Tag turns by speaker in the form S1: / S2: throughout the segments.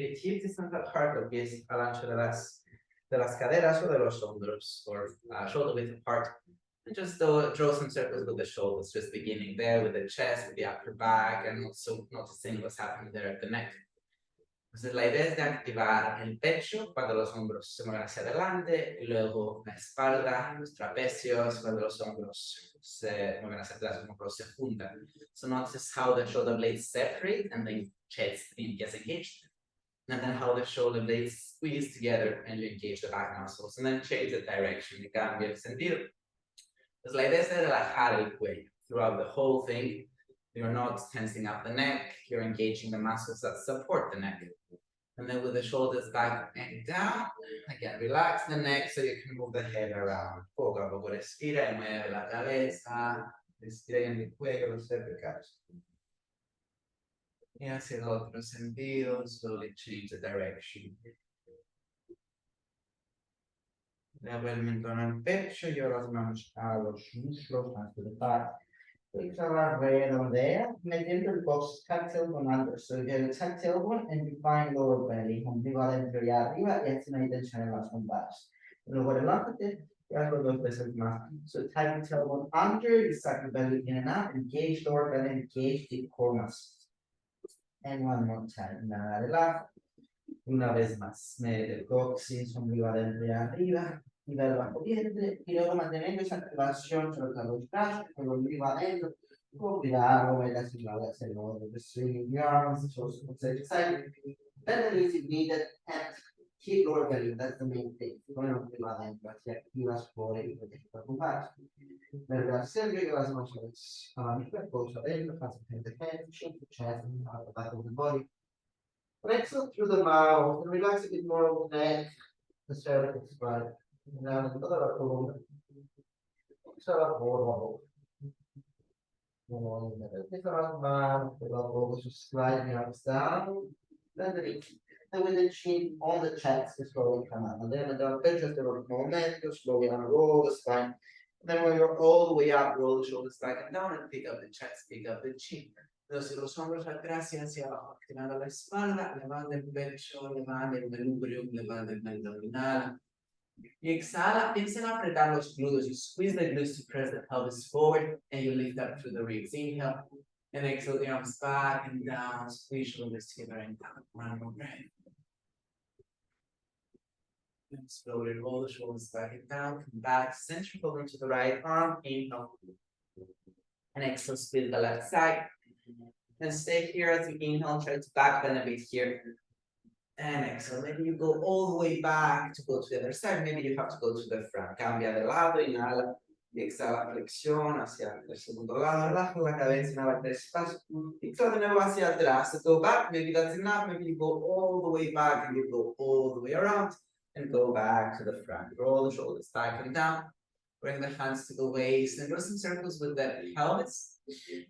S1: hips isn't that hard, los pies al ancho de las caderas o de los hombros, or shoulder width apart. And just draw some circles with the shoulders, just beginning there with the chest, with the upper back, and also noticing what's happening there at the neck. Entonces la idea es de activar el pecho cuando los hombros se mueven hacia adelante, y luego la espalda, los trapecios, cuando los hombros se mueven hacia atrás, los hombros se juntan. So notice how the shoulder blades separate and the chest gets engaged. And then how the shoulder blades squeeze together and you engage the back muscles. And then change the direction, y cambia el sentido. Entonces la idea es de relajar el cuello throughout the whole thing. You're not tensing up the neck, you're engaging the muscles that support the neck. And then with the shoulders back and down, again, relax the neck so you can move the head around. Poco a poco respira y mueve la cabeza, respira en el cuello, los cervicales. Y hacia el otro sentido, slowly change the direction. Le vuelve en torno al pecho y ahora vamos a los muslos hacia el back. Exhale, alrededor there, metiendo el box tactile con under. So you get a tactile one and you find lower belly. Ombligo adentro y arriba y así no hay tensión en las lumbares. Luego relájate y hazlo 2 veces más. So tactile one under, you suck the belly in and out, engage lower belly, engage the core muscles. And one more time. Nada, relaja. Una vez más. Mete el coxis, ombligo adentro y arriba. Nivel bajo vientre, y luego manteniendo esa activación sobre los brazos, con el ombligo adentro, con cuidado, vaya a hacer the swinging the arms, shows from side to side. Then the music needed, and keep lower belly, that's the main thing. Con el ombligo adentro, así activas por el proyecto ocupar. Verga siempre que las manos a la mitad, pose adentro, fast the head, chin to chest, and out the back of the body. Exhale through the mouth, and relax a bit more of the neck, the cervical spine. Now, toda la columna. Exhala por la boca. Exhala más por la boca, so sliding arms down. Then with the chin on the chest, slowly come out. And then the just a little momentum, slowly unroll the spine. And then when you're all the way up, roll the shoulders back and down and pick up the chest, pick up the chin. Entonces los hombros atrás y hacia abajo, activando la espalda, levanta el pecho, levanta el manubrio, levanta el abdominal. You exhala, piensa en apretar los glúteos. You squeeze the glutes to press the pelvis forward and you lift up through the ribs. Inhale and exhale the arms back and down. Squeeze shoulders together and down. One more breath. And slowly roll the shoulders back and down. Come back, centrifugal into the right arm. Inhale. And exhale, split the left side. And stay here as you inhale. Try to back bend a bit here. And exhale, maybe you go all the way back to go to the other side. Maybe you have to go to the front. Cambia de lado, inhala. Y exhala, flexión hacia el segundo lado. Relaja la cabeza, inhala 3 pasos. Exhala de nuevo hacia atrás. So go back, maybe that's enough. Maybe you go all the way back and you go all the way around. And go back to the front. Roll the shoulders back and down. Bring the hands to the waist and draw some circles with the pelvis.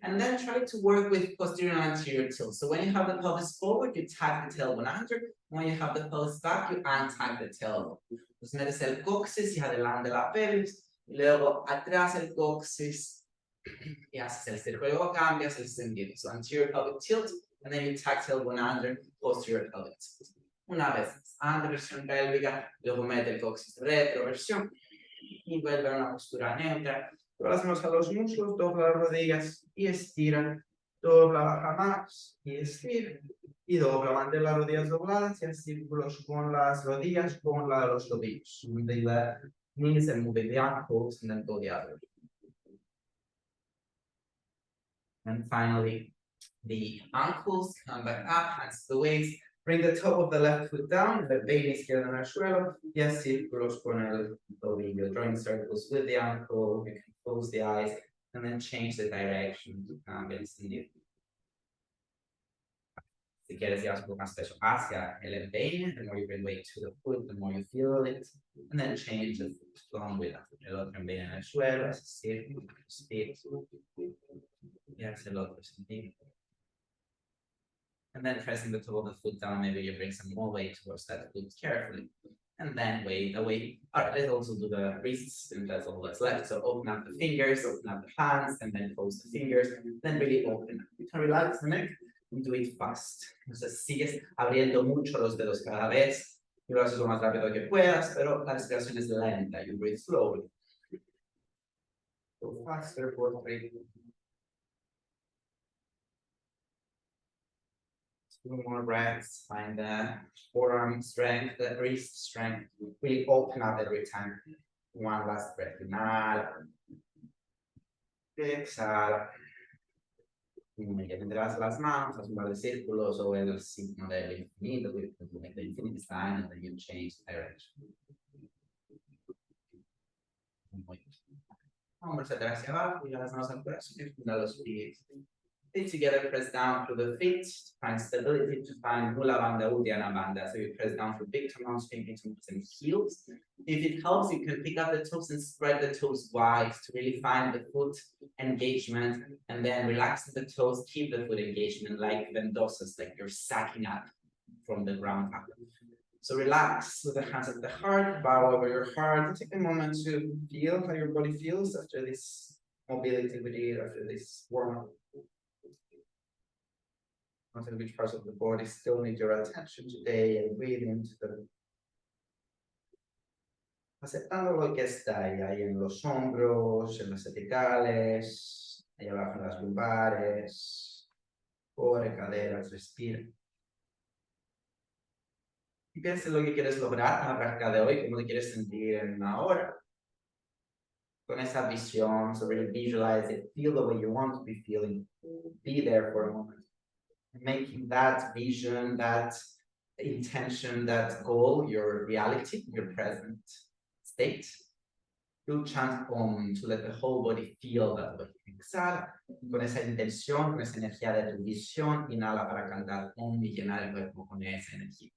S1: And then try to work with posterior and anterior tilt. So when you have the pelvis forward, you tag the tailbone under. When you have the pelvis back, you untag the tailbone. Entonces metes el coxis y adelante la pelvis. Y luego atrás el coxis. Y haces el círculo. Luego cambias el sentido. So anterior pelvic tilt. And then you tag tailbone under, posterior pelvic tilt. Una vez más. Anteversión pélvica. Luego mete el coxis retroversión. Y vuelve a una postura neutra. Trazamos a los muslos, dobla las rodillas y estira. Dobla, baja más y estira. Y dobla, mantén las rodillas dobladas y en círculos con las rodillas, con los tobillos. Moving the knees and moving the ankles and then go the other. And finally, the ankles come back up, hands to the waist. Bring the top of the left foot down, the baby izquierdo en el suelo, y en círculos con el tobillo. Drawing circles with the ankle, you can close the eyes, and then change the direction to cambia el sentido. Si quieres llevar un poco más peso hacia el empeine, the more you bring weight to the foot, the more you feel it, and then change the foot along with el otro empeine en el suelo, ese círculo, y hacia el otro sentido. And then pressing the toe of the foot down, maybe you bring some more weight towards that foot carefully. And then weight away. All right, let's also do the wrists, and that's all that's left. So open up the fingers, open up the hands, and then close the fingers. Then really open up. You can relax the neck, Do it fast. Entonces sigues abriendo mucho los dedos cada vez y lo haces lo más rápido que puedas, pero la respiración es lenta. You breathe slowly. Go faster for 3. 2 more breaths. Find the forearm strength, the wrist strength. Really open up every time. One last breath. Inhala. Exhala. Y tendrás las manos, haz un par de círculos o el signo del infinito, the infinity sign, and then you change direction. Vamos a traer hacia abajo y las manos al corazón y funda los pies. Feet together, press down through the feet to find stability, to find Mula Bandha, Uddiyana Bandha. So you press down through big toes, pinky toes, and heels. If it helps, you can pick up the toes and spread the toes wide to really find the foot engagement, and then relax the toes, keep the foot engagement like vendosas, like you're sacking up from the ground up. So relax with the hands at the heart, bow over your heart. Take a moment to feel how your body feels after this mobility we did, after this warm-up. Notice which parts of the body still need your attention today and breathe into them. Aceptando lo que está ahí en los hombros, en las cervicales, ahí abajo en las lumbares, core, caderas, respira. Y piensa en lo que quieres lograr en la práctica de hoy, cómo te quieres sentir en una hora. Con esa visión, so really visualize it, feel the way you want to be feeling, be there for a moment. Making that vision, that intention, that goal, your reality, your present state. You chant Om to let the whole body feel that way. Exhala, con esa intención, con esa energía de tu visión, inhala para cantar Om y llenar el cuerpo con esa energía.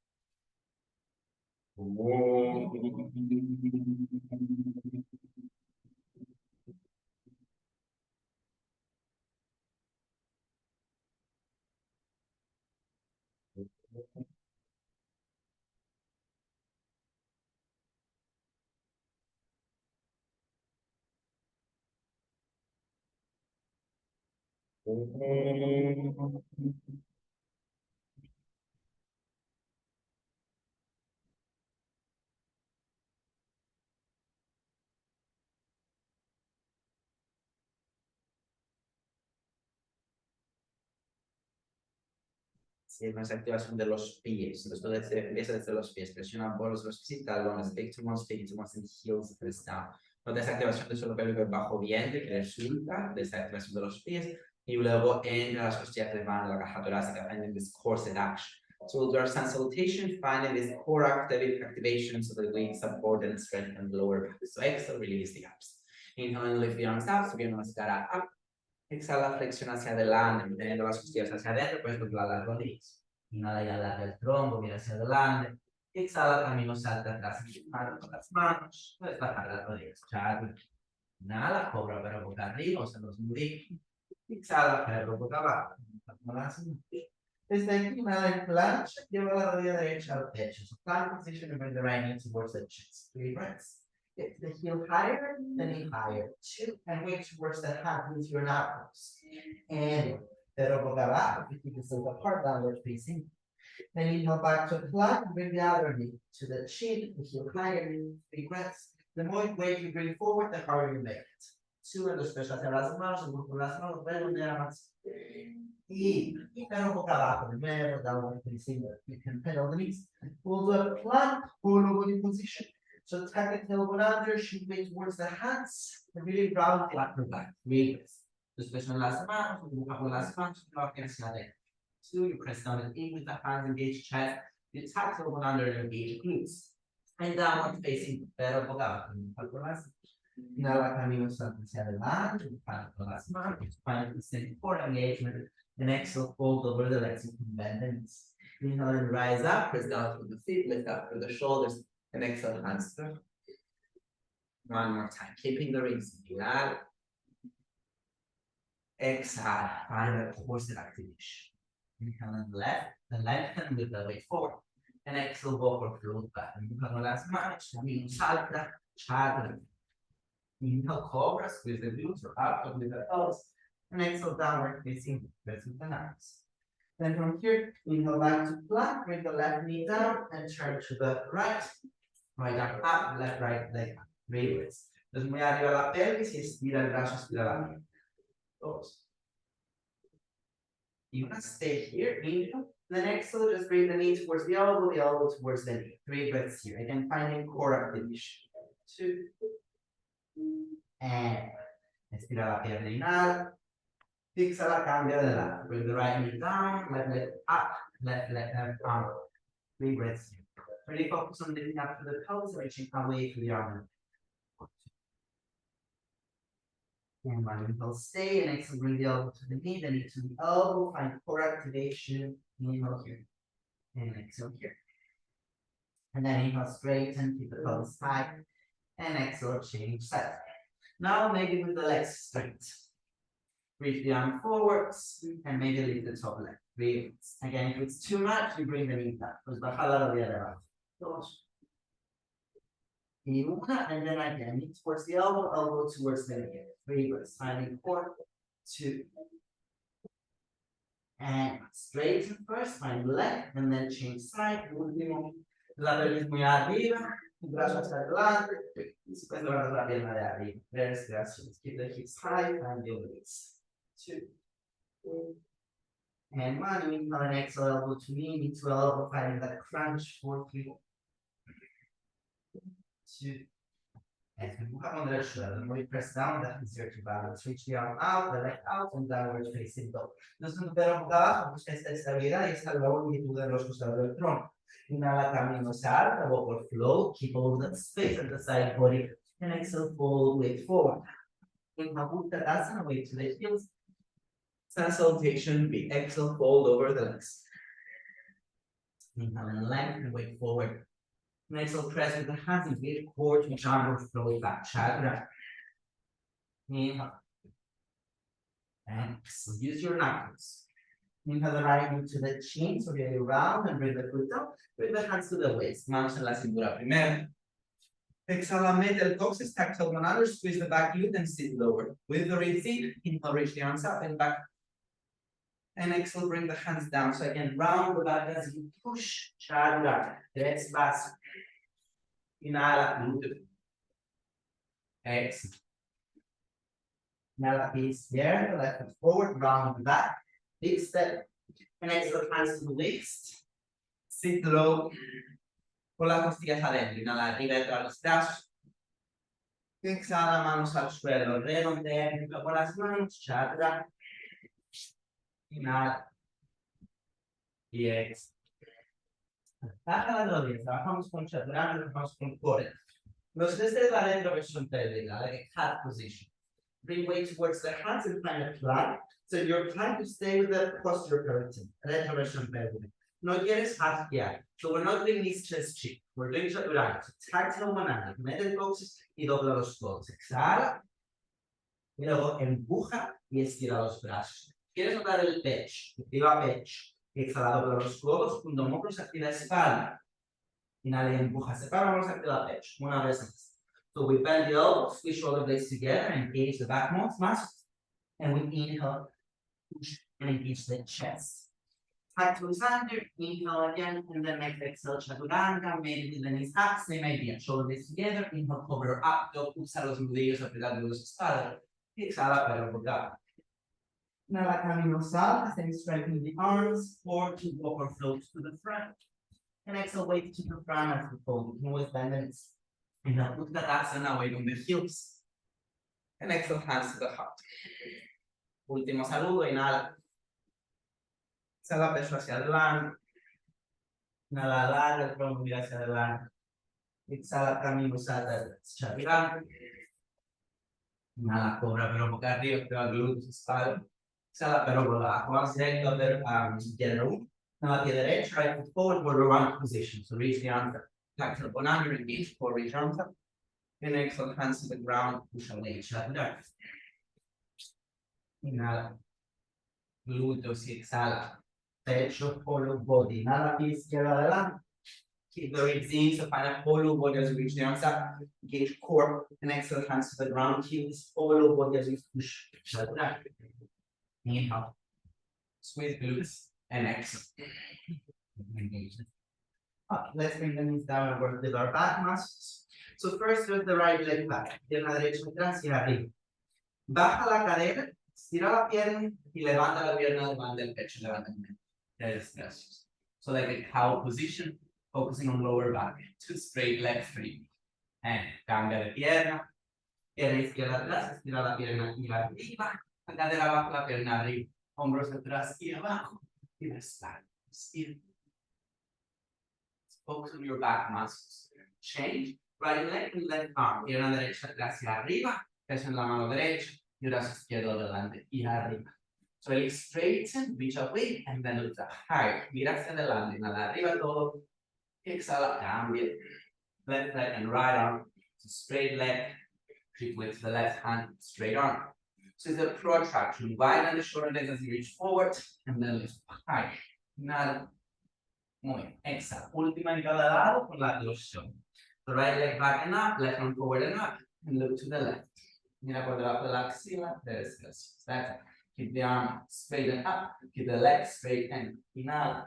S1: Om. Sí, es una activación de los pies. Entonces, empieza desde los pies. Presiona bolos los pies y talones. Big toes and heels, press down. No desactivación del suelo pélvico bajo vientre, que resulta desactivación de los pies. Y luego entra las costillas de mano, la caja torácica, finding this core action. So we'll do our sun salutation, finding this core activation so that we support and strengthen the lower back. So exhale, release the abs. Inhale and lift the arms up, subiendo la cara up. Exhala, flexión hacia adelante, manteniendo las costillas hacia adentro, puedes doblar las rodillas. Inhala y alarga el tronco, mira hacia adelante. Exhala, camino salta atrás, empujando con las manos. Puedes bajar las rodillas. Charla. Inhala, cobra pero boca arriba, o sea, los nudillos. Exhala, perro boca abajo. Desde aquí, inhala en plancha, lleva la rodilla derecha al pecho. So plank position and bring the right knee towards the chest. 3 breaths. Get the heel higher, the knee higher. 2, and weight towards the hand with your knuckles. And pero boca abajo, 50 degrees apart, downward facing. Then inhale back to plank, bring the other knee to the chin, the heel higher, 3 breaths. The more weight you bring forward, the harder you make it. 2, and después hacia las manos, con las manos, redondear más. Y pero boca abajo, primero, downward facing. You can pedal the knees. We'll do a plank, full body position. So tuck the tailbone under, shoot weight towards the hands, and really round the upper back. Release. Después con las manos, empuja con las manos, hacia adentro. 2, you press down and in with the hands, engage chest. You tuck the tailbone under and engage glutes. And downward facing, pero boca abajo, empuja con las manos. Inhala, camino salta hacia adelante, empuja con las manos, find constant core engagement, and exhale, fold over the legs, you can bend the knees. Inhale and rise up, press down through the feet, lift up through the shoulders. And exhale, hands down. One more time, keeping the rings. Inhale. Exhale, find that forced activation. Inhale and left, the left hand with the weight forward. And exhale, forward, float back. Inhale con las manos, camino, salta, chakra. Inhale, cobra, squeeze the glutes or out with the toes. And exhale, downward facing, press with the arms. Then from here, inhale back to plank, bring the left knee down and turn to the right. Right arm up, left, right leg up. Reverse. Entonces muy arriba la pelvis y estira el brazo, estira la mano. Dos. You want to stay here, inhale. Then exhale, just bring the knee towards the elbow towards the knee. 3 breaths here. Again, finding core activation. 2. And estira la pierna, inhala. Fixa la, cambia de lado. Bring the right knee down, left leg up, left arm up. 3 breaths here. Really focus on lifting up to the pelvis, reaching away to the arm. And one inhale, stay, and exhale, bring the elbow to the knee, the knee to the elbow, find core activation, inhale here, and exhale here. And then inhale, straighten, keep the pelvis tight, and exhale, change side. Now maybe with the legs straight. Reach the arm forwards, and maybe lift the top leg. Breathe. Again, if it's too much, you bring the knee down. Pues baja la rodilla de abajo. Dos. Y una, and then again, knee towards the elbow towards the knee. 3 breaths, finding 4, 2. And straighten first, find leg, and then change side. Último, la pelvis muy arriba, el brazo hacia adelante, y después levanta la pierna de arriba. Respiraciones. Keep the hips high, find the release. 2. And 1, inhale and exhale, elbow to knee to elbow, finding that crunch. 4, 3, 2. And empuja con derecha. The more you press down, that easier to balance. Reach the arm out, the leg out, and downward facing dog. Entonces, un perro boca abajo, busca esta estabilidad y esta longitud de los costados del tronco. Inhala, camino hacia arriba, vocal flow, keep all that space at the side body, and exhale, fold weight forward. Inhale, Uttanasana, weight to the heels. Salutation, we exhale, fold over the legs. Inhale and lengthen, weight forward. And exhale, press with the hands and get core to downward flow back, chakra. Inhale. And exhale, use your knuckles. Inhale the right knee to the chin, so get it round and bring the foot down. Bring the hands to the waist, mancha la cintura primero. Exhala, mete el coxis, tactile one another, squeeze the back glute and sit lower. With the breath in, inhale, reach the arms up and back. And exhale, bring the hands down. So again, round the back as you push, chakra, tres bas. Inhala, glute. Exhale. Inhala, izquierda, left foot forward, round the back. Big step. And exhale, hands to the waist. Sit low. Con las costillas adentro. Inhala, arriba de los brazos. Exhala, manos al suelo. Redondea con las manos, chakra. Inhala. Y exhala. Baja las rodillas. Trabajamos con chakra, trabajamos con core. Los desde adentro versión pélvica, like a cat position. Bring weight towards the hands and find a plank. So you're trying to stay with the posture curtain. Retroversion pélvica. No quieres hasquear. So we're not doing this chest cheek. We're doing chaturanga. So tactile one angle. Mete el coxis y dobla los codos. Exhala. Y luego empuja y estira los brazos. ¿Quieres notar el pecho? Activa pecho. Exhala, dobla los codos. Cuando hombros, activa espalda. Inhala y empuja. Separa hombros, activa pecho. Una vez más. So we bend the elbows, squeeze shoulder blades together, and engage the back muscles. And we inhale, push, and engage the chest. Tactile under, inhale again, and then make the exhale chaturanga, maybe with the knees up, same idea. Shoulder blades together, inhale, cover up, go pulsar los nudillos, apretar los espaldas. Exhala, pero boca. Inhala, camino salta, then strengthen the arms, forward to upper float to the front. And exhale, weight to the front as we fold. You can always bend the knees. Inhale, Uttanasana, weight on the heels. And exhale, hands to the heart. Último saludo, inhala. Exhala, pecho hacia adelante. Inhala, larga, el tronco mira hacia adelante. Exhala, camino, salta, chaturanga. Inhala, cobra, pero boca arriba, activa glúteos, espalda. Exhala, pero por abajo. Vamos directo a ver general. Now, pie derecho, right foot forward, border one position. So reach the arm, tactile one under, engage, forward, reach arms up. And exhale, hands to the ground, push away, chaturanga. Inhala. Glúteos y exhala. Pecho, hollow body. Inhala, pie izquierdo adelante. Keep the ribs in, so find a hollow body as you reach the arms up. Engage core, and exhale, hands to the ground. Keep this hollow body as you push. Chaturanga. Inhale. Squeeze glutes. and exhale. Okay, let's bring the knees down and work with our back muscles. So first with the right leg back, pierna derecha atrás y arriba. Baja la cadera, estira la pierna y levanta la pierna, levanta el pecho, levanta el pecho. Gracias. So like a cow position, focusing on lower back. Two straight legs, three. And cambia de pierna. Pierna izquierda atrás, estira la pierna y arriba. La cadera abajo, la pierna arriba. Hombros atrás y abajo. Y la espalda. Estira. Focus on your back muscles. Change. Right leg and left arm. Pierna derecha hacia arriba. Peso en la mano derecha. Y brazo izquierdo delante y arriba. So really straighten, reach away, and then lift up high. Mira hacia adelante, nada arriba todo. Exhala, cambia. Left leg and right arm. So straight leg. Keep with the left hand, straight arm. So it's a protraction. Widen the shoulder blades as you reach forward, and then lift high. Nada. Muy bien. Exhala. Última en cada lado con la explosión. The right leg back and up, left arm forward and up, and look to the left. Mira por debajo de la axila. That's it. Keep the arm straight and up. Keep the leg straight and inhala.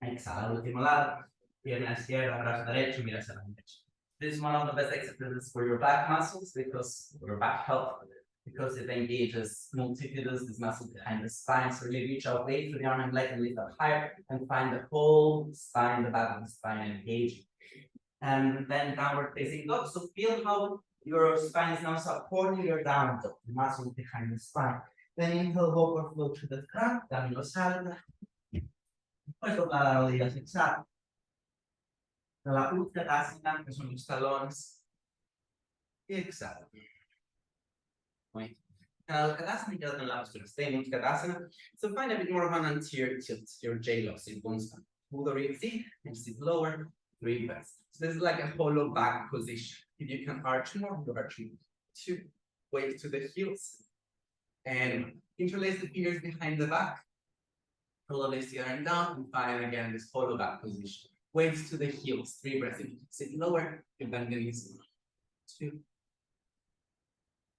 S1: Exhala, último lado. Pierna izquierda, brazo derecho, mira hacia la derecha. This is one of the best exercises for your back muscles because your back health, because it engages multifidus, this muscle behind the spine. So really reach out, wait for the arm and leg and lift up higher and find the whole spine, the back of the spine engaging. And then downward facing dog. So feel how your spine is now supporting your down dog, the muscle behind the spine. Then inhale, overflow to the front, down your salta. Después doblar la rodilla hacia atrás. La Uttanasana, que son los talones. Y exhala. Muy bien. Uttanasana, quédate en la postura. Stay in Uttanasana. So find a bit more of an anterior tilt, your J-loss in constant. Pull the ribs in and sit lower. 3 breaths. So this is like a hollow back position. If you can arch more, you arch more. 2. Weight to the heels. And interlace the fingers behind the back. Pull the legs together and down. And find again this hollow back position. Weights to the heels. 3 breaths. If you sit lower, you bend the knees. 2.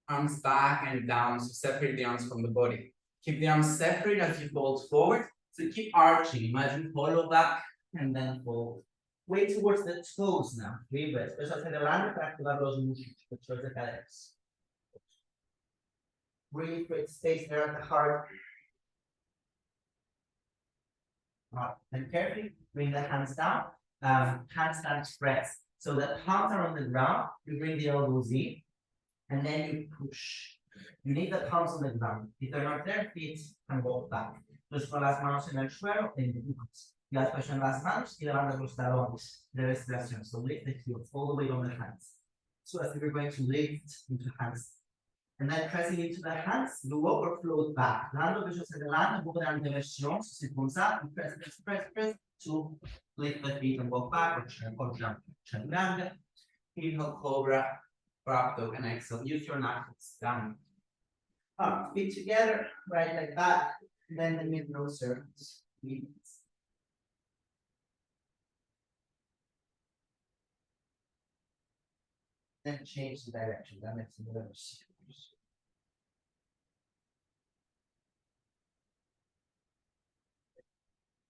S1: Arms back and down. So separate the arms from the body. Keep the arms separate as you fold forward. So keep arching. Imagine hollow back and then fold. Weight towards the toes now. 3 breaths. Peso hacia adelante para activar los músculos. Pechos de caderas. Breathe, create space there at the heart. And carefully bring the hands down. Handstand press. So the palms are on the ground. You bring the elbows in, and then you push. You need the palms on the ground. If they're not there, feet can walk back. Entonces con las manos en el suelo, empujas. Y después en las manos y levantas los talones de respiración. So lift the heels all the way on the hands. So as if you're going to lift into hands. And then pressing into the hands, you overflow back. Dando pesos hacia adelante, un poco de anteversión, so sit bones up, press to lift the feet and walk back or jump. Chin grande. Inhale, cobra, rock dog, and exhale. Use your knuckles down. Feet together, right leg back, then the mid-row circles. Then change the direction. That makes it better.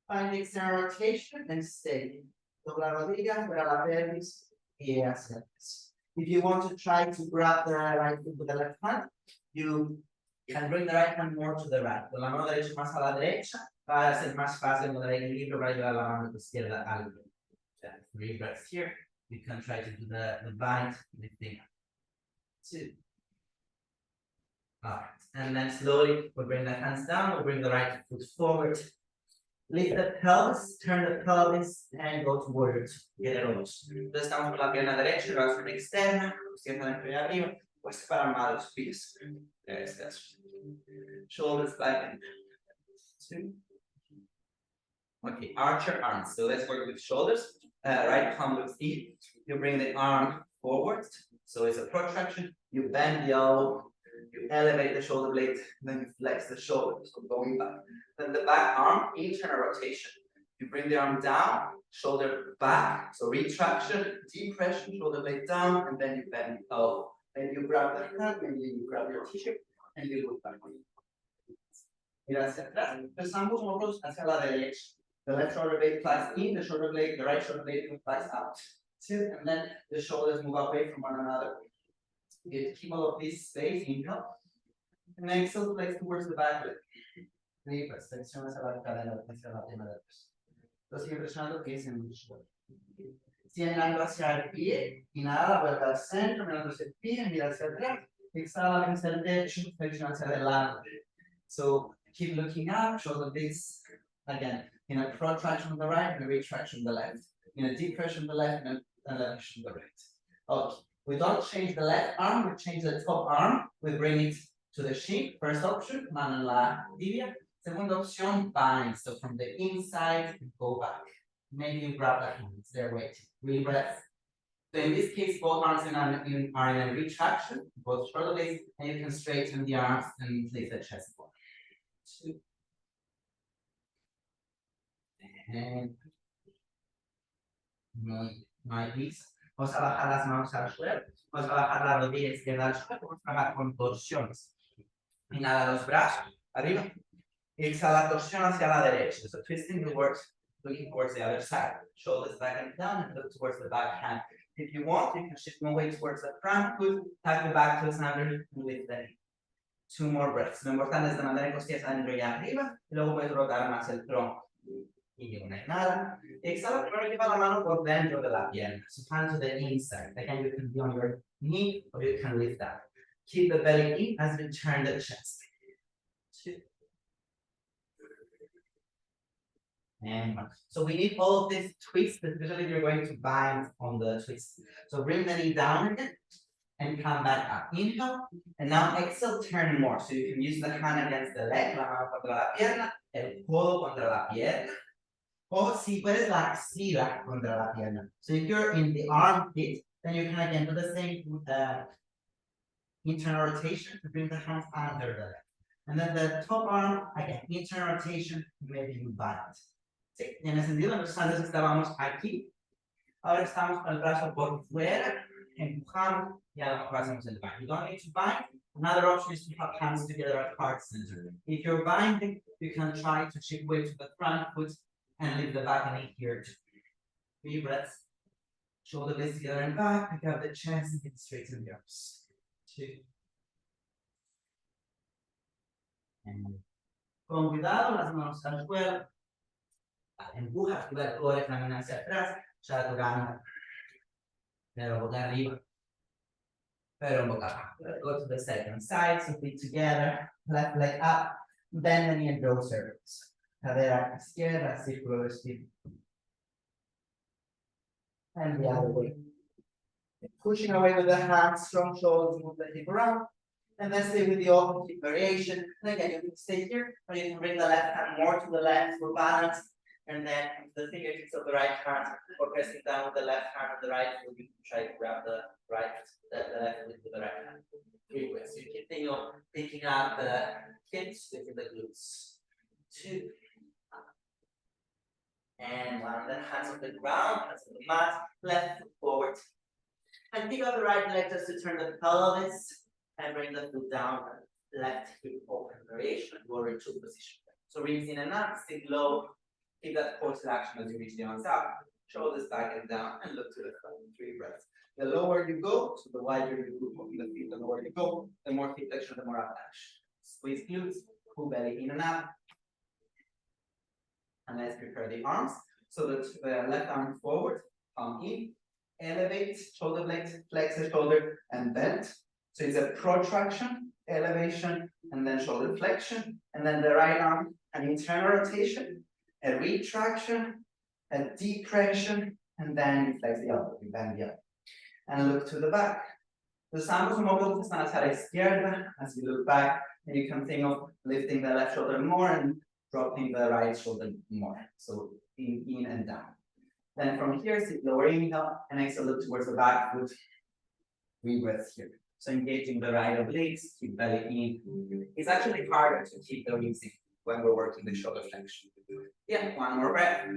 S1: Find external rotation and stay. Dobla rodilla, grab la pelvis, y hacia atrás. If you want to try to grab the right foot with the left hand, you can bring the right hand more to the right. Con la mano derecha más a la derecha, para ser más fácil poder equilibrio para llevar la mano izquierda al 3 breaths here. You can try to do the bind lifting. 2. All right, and then slowly we'll bring the hands down, we'll bring the right foot forward. Lift the pelvis, turn the pelvis, and go to warrior 2. Entonces estamos con la pierna derecha, rotación externa, siendo dentro y arriba, pues para más los pies. Shoulders back and 2. Okay, arch your arms. So let's work with shoulders. Right palm looks in. You bring the arm forward. So it's a protraction. You bend the elbow. You elevate the shoulder blade. Then you flex the shoulder. So going back. Then the back arm, internal rotation. You bring the arm down, shoulder back. So retraction, depression, shoulder blade down, and then you bend the elbow. Then you grab the hand, and you grab your t-shirt, and you look back. Mira hacia atrás. Entonces ambos hombros hacia la derecha. The left shoulder blade flies in, the right shoulder blade flies out. And then the shoulders move away from one another. You keep all of this space, inhale. And then exhale, flex towards the back leg. Pues, flexión hacia la cadera, hacia la pierna derecha. Entonces sigue presionando que es en el suelo. Mirando hacia el pie, inhala, vuelve al centro, mirando hacia el pie, mira hacia atrás. Exhala, hacia el techo, flexión hacia adelante. So keep looking up, shoulder blades again. In a protraction on the right and a retraction on the left. In a depression on the left and a elevation on the right. Okay. We don't change the left arm, we change the top arm. We bring it to the shin. First option, mano en la tibia. Segunda opción, bind. So from the inside, go back. Maybe you grab the hands, they're waiting. Breathe breath. So in this case, both arms are in a retraction, both shoulder blades, and you can straighten the arms and lift the chest forward. 2. And please. Vamos a bajar las manos al suelo. Vamos a bajar la rodilla izquierda al suelo. Vamos a trabajar con torsiones. Inhala los brazos, arriba. Exhala, torsión hacia la derecha. So twisting the works, looking towards the other side. Shoulders back and down and look towards the back hand. If you want, you can shift one way towards the front foot, tap the back toes underneath and lift the knee. 2 more breaths. Lo importante es de mantener costillas adentro y arriba. Y luego puedes rotar más el tronco. Y una inhala. Exhala, primero lleva la mano por dentro de la pierna. So hand to the inside. Again, you can be on your knee or you can lift that. Keep the belly in as you turn the chest. 2. And 1. So we need all of this twist, especially if you're going to bind on the twist. So bring the knee down again and come back up. Inhale, and now exhale, turn more. So you can use the hand against the leg, la mano contra la pierna, el codo contra la pierna. O si puedes la axila contra la pierna. So if you're in the armpit, then you can again do the same internal rotation to bring the hands under the leg. And then the top arm, again, internal rotation, maybe you bind. Sí, en el sentido, entonces antes estábamos aquí, ahora estamos con el brazo por fuera, empujamos y a lo mejor hacemos el bind. You don't need to bind. Another option is to have hands together at heart center. If you're binding, you can try to shift weight to the front foot and lift the back knee here. 3 breaths. Shoulder blades together and back, pick up the chest and get straight to the arms. 2. And con cuidado, las manos al suelo. Empuja, activa el core, camina hacia atrás, ya tocando. Pero boca arriba. Pero boca abajo. Go to the second side, so feet together, left leg up, bend the knee and draw circles. Cadera izquierda, círculo de espíritu. And the other way. Pushing away with the hands, strong shoulders, move the hip around. And then stay with the opposite variation. And again, you can stay here, or you can bring the left hand more to the left for balance. And then the fingertips of the right hand, or pressing down with the left hand of the right foot, you can try to grab the left with the right hand. 3 ways. So you keep thinking out the hips, lifting the glutes. 2. And 1. Then hands on the ground, hands on the mat, left foot forward. And pick up the right leg just to turn the pelvis and bring the foot down, left hip open variation, warrior 2 position. So ribs in and up, sit low. Keep that core action as you reach the arms out, shoulders back and down, and look to the front. 3 breaths. The lower you go, so the wider you move the feet, the lower you go, the more hip flexion, the more abduction. Squeeze glutes, pull belly in and up. And let's prepare the arms. So the left arm forward, palm in, elevate, shoulder blades, flex the shoulder, and bend. So it's a protraction, elevation, and then shoulder flexion. And then the right arm, an internal rotation, a retraction, a depression, and then you flex the elbow, you bend the elbow. And look to the back. Los ambos móviles están hacia la izquierda. As you look back, and you can think of lifting the left shoulder more and dropping the right shoulder more. So in and down. Then from here, sit lower inhale, and exhale, look towards the back foot. 3 breaths here. So engaging the right obliques, keep belly in. It's actually harder to keep the ribs in when we're working the shoulder flexion. Yeah, 1 more breath.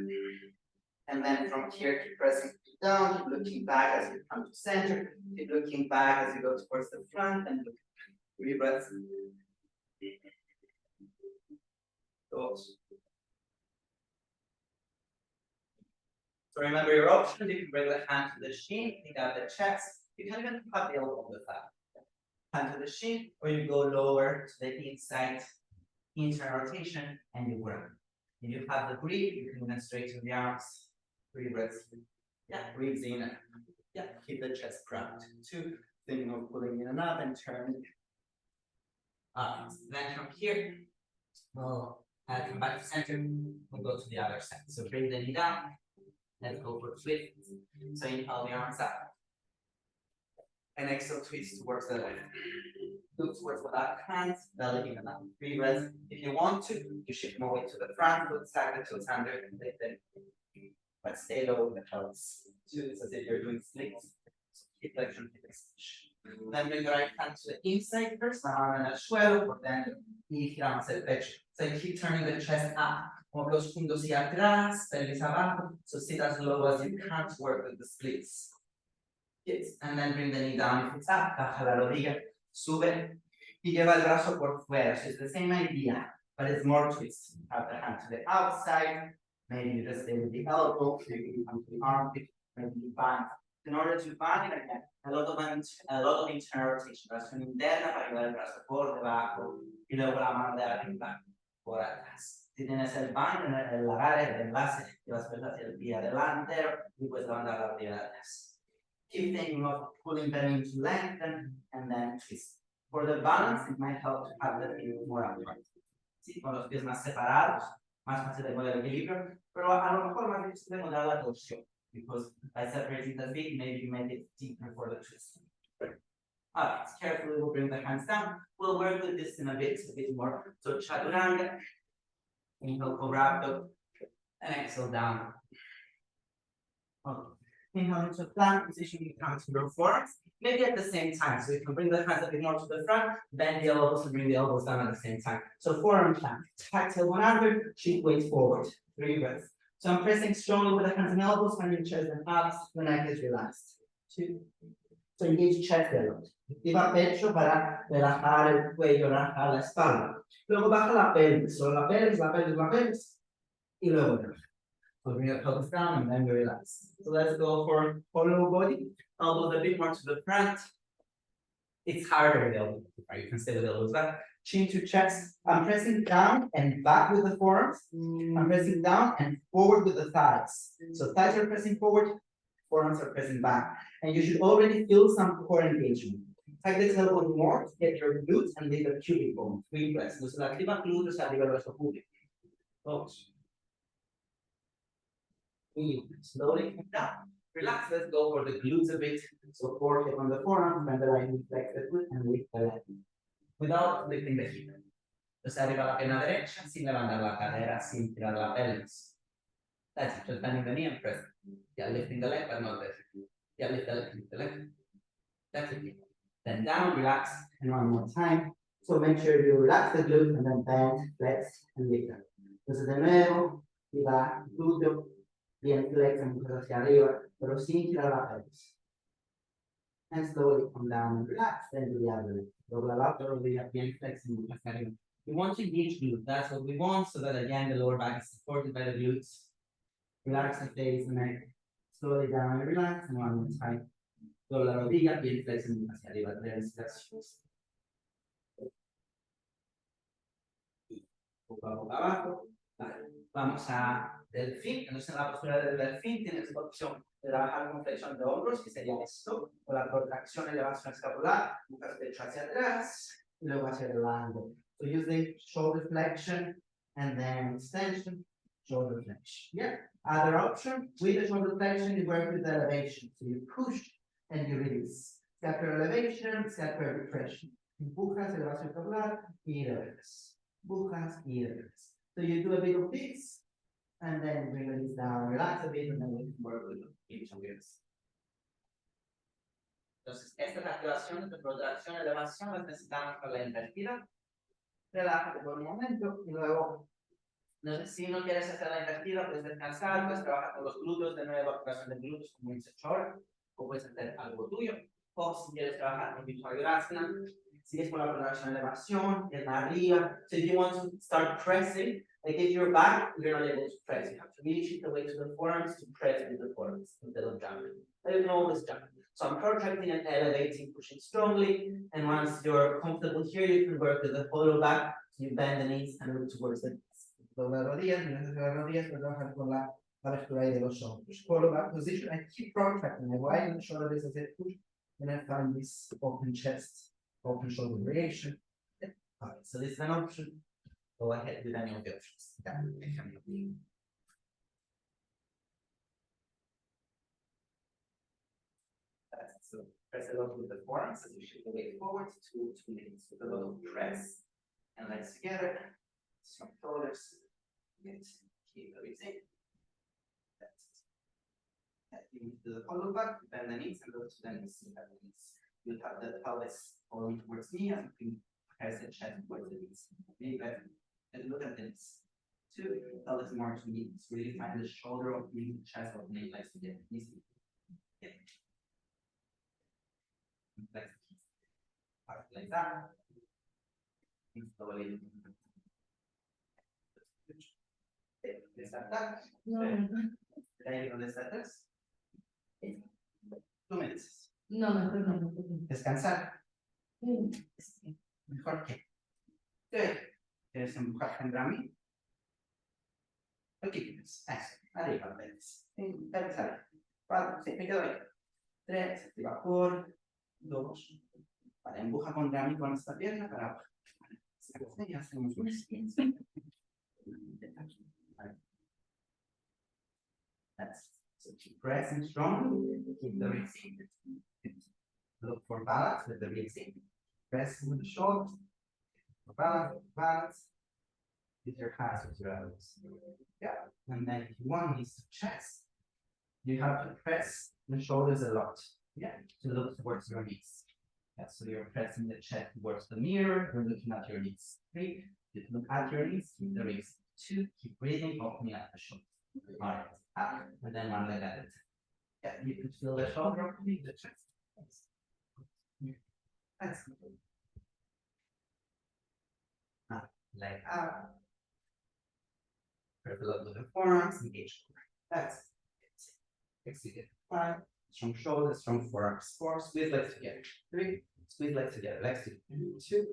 S1: And then from here, keep pressing down, keep looking back as you come to center, keep looking back as you go towards the front, and look. 3 breaths. Dos. So remember your options. You can bring the hand to the shin, pick up the chest. You can even cut the elbow with that. Hand to the shin, or you go lower to the inside, internal rotation, and you work. If you have the breathe, you can even straighten the arms. 3 breaths. Yeah, breathe in. Yeah, keep the chest proud. 2, thinking of pulling in and up and turn. Then from here, we'll come back to center. We'll go to the other side. So bring the knee down. Let's go for twist. So inhale the arms up. And exhale, twist towards the left. Look towards the back hands, belly in and up. 3 breaths. If you want to, you shift more weight to the front, foot stack the toes under, and lift it. But stay low with the pelvis. 2 is as if you're doing splits. Hip flexion, hip extension. Then bring the right hand to the inside first, la mano en el suelo, por dentro, y giramos el pecho. So you keep turning the chest up. Hombros juntos y atrás, pelvis abajo. So sit as low as you can to work with the splits. Yes. And then bring the knee down if it's up, baja la rodilla, sube, y lleva el brazo por fuera. So it's the same idea, but it's more twist. Have the hand to the outside, maybe you just stay with the elbow, maybe you come to the armpit, maybe you bind. In order to bind again, a lot of internal rotation. Trazione interna para llevar el brazo por debajo, y luego la mano de arriba por atrás. Si tienes el bind, el agarre, el enlace, llevas hacia el pie delantero, y puedes levantar la rodilla de atrás. Keep thinking of pulling the knee to lengthen and then twist. For the balance, it might help to have the feet more upright. Sí, con los pies más separados, más fácil de poner el equilibrio, pero a lo mejor más difícil de mudar la torsión, because by separating the feet, maybe you make it deeper for the twist. Alright, carefully we'll bring the hands down. We'll work with this in a bit more. So chaturanga, inhale, cobra abdo, and exhale down. Okay. Inhale into plank position, you come to your forearms, maybe at the same time. So you can bring the hands a bit more to the front, bend the elbows and bring the elbows down at the same time. So forearm plank, tight tailbone under, cheek weight forward. 3 breaths. So I'm pressing strongly with the hands and elbows, finding chest and abs, the neck is relaxed. 2. So engage chest a lot. Activa pecho para relajar el cuello, relajar la espalda. Luego baja la pelvis, solo la pelvis, la pelvis, la pelvis. Y luego relaja. So bring your pelvis down and then we relax. So let's go for hollow body. Elbows a bit more to the front. It's harder with the elbows. You can stay with the elbows back. Chin to chest. I'm pressing down and back with the forearms. I'm pressing down and forward with the thighs. So thighs are pressing forward, forearms are pressing back. And you should already feel some core engagement. Take the tailbone more, get your glutes and leave the pubic bone. 3 breaths. Entonces la activa glúteos arriba del brazo público. Focus. Slowly come down. Relax. Let's go for the glutes a bit. So forehead on the forearm, bend the right knee, flex the foot, and lift the left knee. Without lifting the hip. Entonces arriba la pierna derecha, sin levantar la cadera, sin tirar la pelvis. That's it. Just bending the knee and press. Yeah, lifting the leg, but not the hip. Yeah, lift the leg, lift the leg. That's it. Then down, relax, and one more time. So make sure you relax the glutes and then bend, flex, and lift them. Entonces de nuevo, y va glúteo. Bien flex and push hacia arriba, pero sin tirar la pelvis. And slowly come down and relax, then do the other leg. Dobla la otra rodilla, bien flex and push hacia arriba. We want to engage glutes, that's what we want, so that again the lower back is supported by the glutes. Relax the face and neck. Slowly down and relax, and one more time. Dobla la rodilla, bien flex and push hacia arriba. Respiraciones. Boca abajo. Vale. Vamos a delfín. Entonces en la postura del delfín tienes la opción de trabajar con flexión de hombros, que sería esto, o la contracción, elevación escapular, buscas pecho hacia atrás y luego hacia adelante. So use the shoulder flexion and then extension, shoulder flexion. Yeah. Other option, with the shoulder flexion, you work with the elevation. So you push and you release. Scapular elevation, scapular depression. Empujas, elevación escapular y regresas. Empujas y regresas. So you do a bit of this, and then bring this down, relax a bit, and then we can work with each of this. Entonces, estas activaciones de protracción y elevación las necesitamos para la invertida. Relájate por un momento y luego, no sé, si no quieres hacer la invertida, puedes descansar, puedes trabajar con los glúteos de nuevo, activación de glúteos como dice Chor, o puedes hacer algo tuyo, o si quieres trabajar con Visualigrasana, sigues con la protracción y elevación, pierna arriba. So if you want to start pressing, Like if you're back, you're not able to press. You have to reach it away to the forearms to press with the forearms instead of jumping. But you can always jump. So I'm protracting and elevating, pushing strongly. And once you're comfortable here, you can work with the hollow back. You bend the knees and look towards the knees. Doble rodillas, trabajar con la abertura ahí de los shoulders. Hollow back position. I keep protracting. I widen the shoulders as I push. And I find this open chest, open shoulder variation. All right, so this is an option. Go ahead with any of the options. So press a lot with the forearms as you shift the weight forward to 2 minutes with a lot of press and legs together. Strong shoulders. Keep everything. That's it. You do the hollow back, bend the knees and go to the knees. You have the pelvis going towards me and you press the chest towards the knees. Maybe and look at the knees. 2, pelvis more to me. Really find the shoulder opening, the chest opening, legs together. Easy. Yeah. Like that. Slowly. ¿Dónde 2 minutes.
S2: No, mejor no.
S1: Descansar. Mejor que. ¿Quieres empujar contra mí? Ok, arriba, pensar. 4, 6, me quedo ahí. 3, activa por 2. Vale, empuja contra mí con esta pierna para abajo. Y hacemos un so keep pressing strong, keep the releasing. Look for balance with the releasing. Press with the shoulders. For balance. With your hands, with your elbows. Yeah, and then if you want this chest, you have to press the shoulders a lot. Yeah, to look towards your knees. Yeah, so you're pressing the chest towards the mirror, you're looking at your knees. 3, you look at your knees, keep the release. 2, keep breathing, opening up the shoulders. All right, up, and then 1 leg at it. Yeah, you can feel the shoulder opening, the chest. That's good. Up, leg up. Press a lot with the forearms, engage. That's it. Execute. 5. Strong shoulders, strong forearms. 4, squeeze legs together. 3, squeeze legs together. Legs together. 2,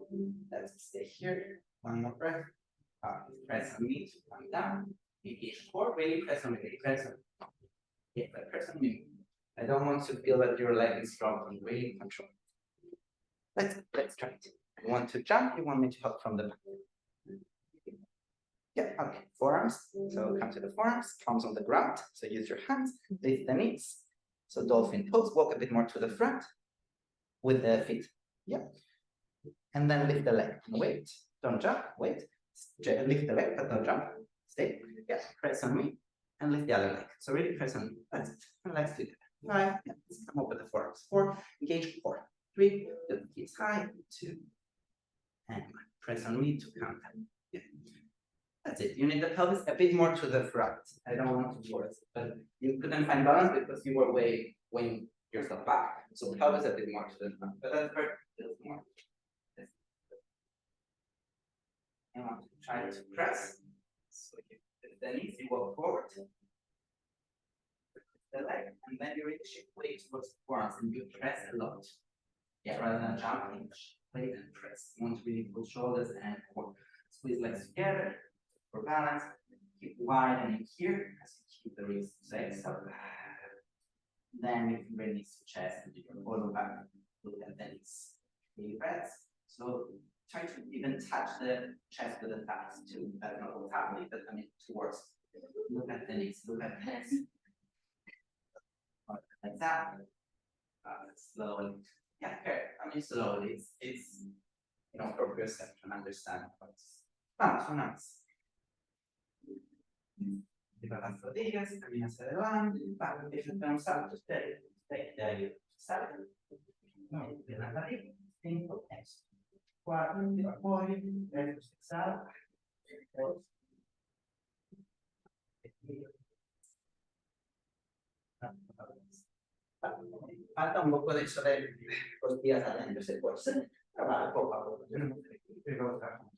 S1: let's stay here. 1 more breath. Press on me to come down. Engage. 4, really press on me. Press on me. Yeah, but press on me. I don't want to feel that your leg is strong and really control. Let's try it. You want to jump, you want me to help from the back. Yeah, okay. Forearms. So come to the forearms, palms on the ground. So use your hands, lift the knees. So dolphin pose, walk a bit more to the front with the feet. Yeah. And then lift the leg. Wait. Don't jump. Wait. Lift the leg, but don't jump. Stay. Yeah. Press on me. And lift the other leg. So really press on me. That's it. And let's do that. 5. Yeah. Let's come up with the forearms. 4. Engage. 4. 3. The feet high. 2. And 1. Press on me to count them. Yeah. That's it. You need the pelvis a bit more to the front. I don't want to force it, but you couldn't find balance because you were weighing yourself back. So pelvis a bit more to the front, but that's perfect. More. I want to try to press. So you lift the knees, you walk forward. The leg, and then you really shift weight towards the forearms and you press a lot. Yeah, rather than jumping, weight and press. You want to really pull shoulders and squeeze legs together. For balance, keep widening here as you keep the wrist safe. So then you can bring knees to chest and you can follow back, look at the knees. Deep breaths. So try to even touch the chest with the thighs too. That's not what's happening, but I mean towards. Look at the knees, look at the knees. Like that. Slowly. Yeah, okay. I mean slowly. It's you know for perception, understand what's vamos. Lleva las rodillas, camina hacia adelante, para que te un salto, stay there, salto, no, pierna para arriba, 5, 4, apoyo, 3, exhala, 2, falta un poco de eso de costillas adentro, se puede ser, trabajar poco a poco, yo no me quiero trabajar.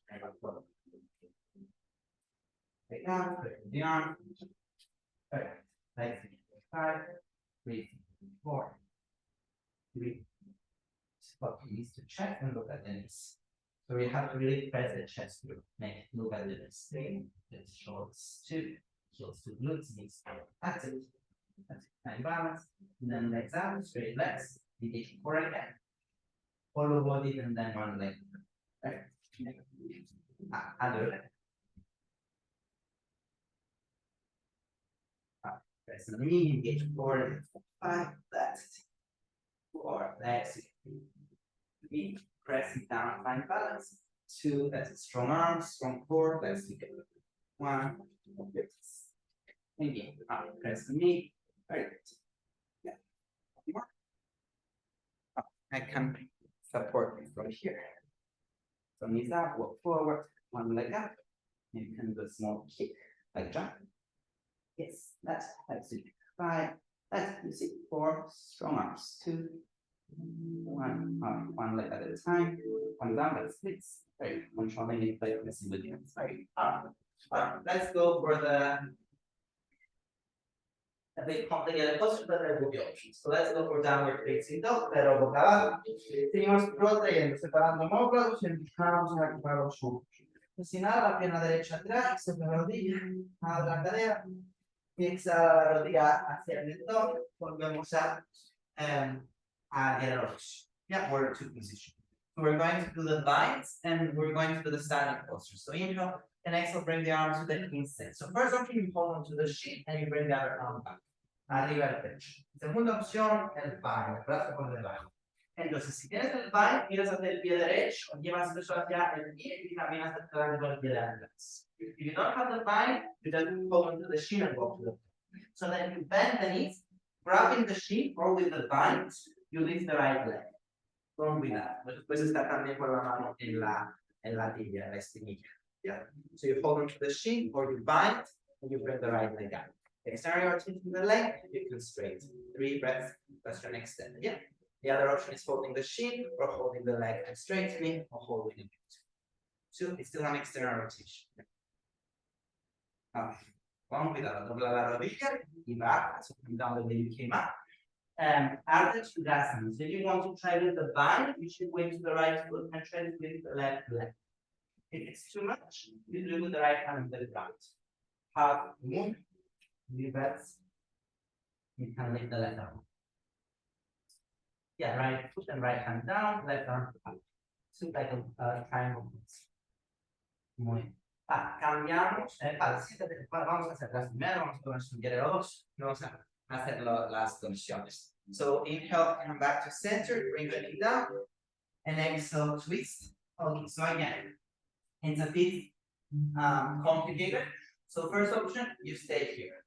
S1: Right down, put it in the arm. Perfect. Legs in 5, 3, 4, 3. Spot knees to chest and look at the knees. So we have to really press the chest to make it look at the knees. 3, let's shoulders 2, heels to glutes, knees. That's it. That's it. And balance. And then legs out, straight legs. Engage core again. Follow body and then one leg. Right. Other leg. Press the knee, engage core. 5, that's it. 4, that's it. 3, pressing down, find balance. 2, that's it. Strong arms, strong core, let's do it. 1, again, press the knee. Very good. Yeah. More. I can support me from here. So knees up, walk forward, one leg up. You can do a small kick, like jump. Yes, that's it. 5, that's it. 4, strong arms. 2, 1, one leg at a time. One down, that splits. Very controlling it by messing with the hands. Very let's go for the a bit complicated posture, but there will be options. So let's go for downward facing dog, pero boca abajo. Seguimos protrayendo, separando homóplatos y empujamos a ocupar los hombros. Inhala, la pierna derecha atrás, sobre la rodilla, a la cadera. Y exhala la rodilla hacia el mentón. Volvemos a el ocho. Yeah, order to position. So we're going to do the bites and we're going to do the standing posture. So inhale and exhale, bring the arms to the inside. So first option, you hold on to the sheet and you bring the other arm back. Arriba del pecho. Segunda opción, el bind, el brazo por debajo. Entonces, si tienes el bind, miras hacia el pie derecho, llevas el peso hacia el pie y caminas hacia adelante con el pie de atrás. If you don't have the bind, you just hold on to the sheet and walk to the floor. So then you bend the knees, grabbing the sheet or with the bind, you lift the right leg. Con cuidado. Después está también con la mano en la tibia, en la espinilla. Yeah. So you hold on to the sheet or you bind and you bring the right leg out. External rotation the leg, you can straight. 3 breaths, that's your next step. Yeah. The other option is holding the sheet or holding the leg and straightening or holding it. So it's still an external rotation. Con cuidado, dobla la rodilla y baja, so come down the way you came up. Ardha Sudasana. So if you want to try with the bind, you should wait to the right foot and try with the left leg. If it's too much, you do it with the right hand and the ground. Half move, deep breaths. You can lift the left arm. Yeah, right foot and right hand down, left arm up. So like a triangle. Muy bien. Cambiamos. Vamos hacia atrás primero, vamos a tomar el 2, vamos a hacer las torsiones. So inhale, come back to center, bring the knee down, and exhale, twist. Okay, so again, it's a bit complicated. So first option, you stay here.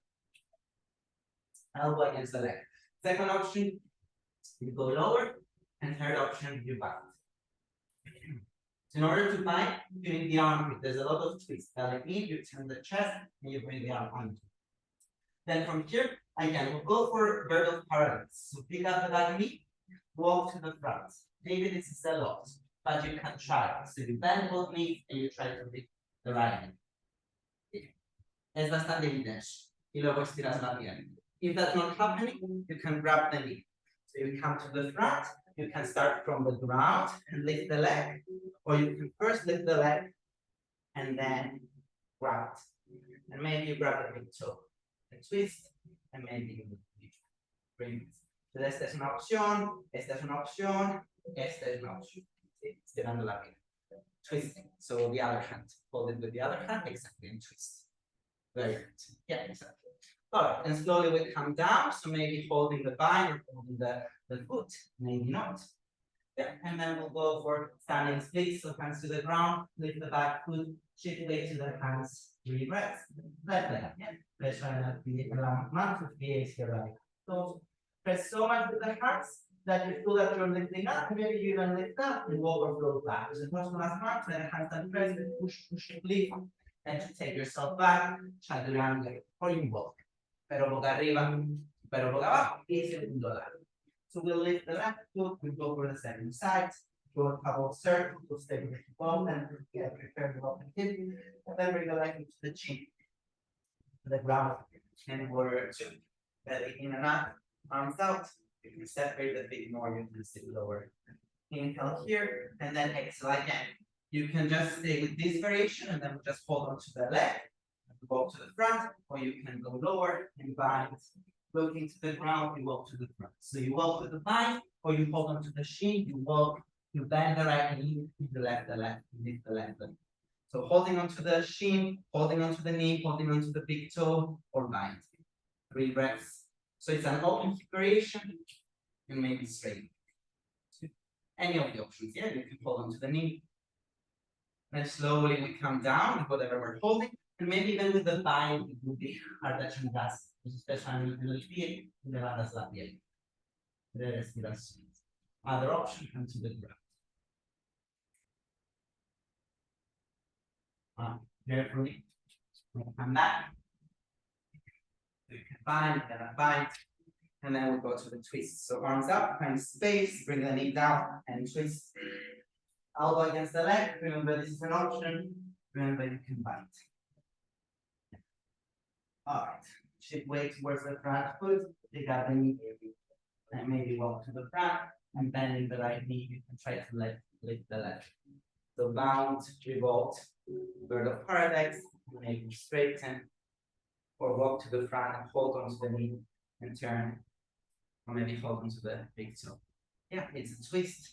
S1: Elbow against the leg. Second option, you go lower, and third option, you bind. So in order to bind, you need the arm. There's a lot of twists. Like me, you turn the chest, and you bring the arm under. Then from here, again, we'll go for vertical parallels. So pick up the back knee, walk to the front. Maybe this is a lot, but you can try. So you bend both knees and you try to lift the right knee. Es bastante evidente. Y luego estiras la pierna. If that's not happening, you can grab the knee. So you come to the front, you can start from the ground and lift the leg, or you can first lift the leg and then grab it. And maybe you grab the big toe. Twist, and maybe you bring it. So esta es una opción, esta es una opción, esta es una opción. Estirando la pierna. Twisting. So the other hand. Hold it with the other hand, exactly, and twist. Very good. Yeah, exactly. All right, and slowly we come down. So maybe holding the bind or holding the foot, maybe not. Yeah, and then we'll go for standing splits. So hands to the ground, lift the back foot, shift weight to the hands. 3 breaths. Left leg. Yeah. Press la mano sul piede izquierdo. So press so much with the hands that you feel that you're lifting up. Maybe you even lift up and overflow back. So first con las manos, the hands and press, push, lift, and to take yourself back, chaturanga, or you walk. Pero boca arriba, pero boca abajo, y segundo lado. So we'll lift the left foot, we go for the second side, go a couple of circles, we'll stay with the ball, and get prepared to open hip, and then bring the leg into the chin. the ground in order to belly in and out, arms out. You can separate a bit more, you can sit lower. Inhale here, and then exhale again. You can just stay with this variation and then just hold on to the leg, walk to the front, or you can go lower and bind. Looking to the ground, you walk to the front. So you walk with the bind, or you hold on to the shin, you walk, you bend the right knee, lift the left, lift the left leg. So holding onto the shin, holding onto the knee, holding onto the big toe, or bind. 3 breaths. So it's an open variation. You may be straight. Any of the options, yeah, you can hold onto the knee. And slowly we come down with whatever we're holding. And maybe even with the bind, it would be hard to gas, especially en el pie, levantas la piel. De respiración. Other option, come to the ground. Carefully, come back. So you can bind, then a bind, and then we go to the twist. So arms up, find space, bring the knee down, and twist. Elbow against the leg. Remember, this is an option. Remember, you can bind. All right. Shift weight towards the front foot. Pick up the knee, and maybe walk to the front, and bending the right knee. You can try to lift the leg. So bound, revolt, bird of paradise, maybe straighten, or walk to the front and hold onto the knee and turn, or maybe hold onto the big toe. Yeah, it's a twist.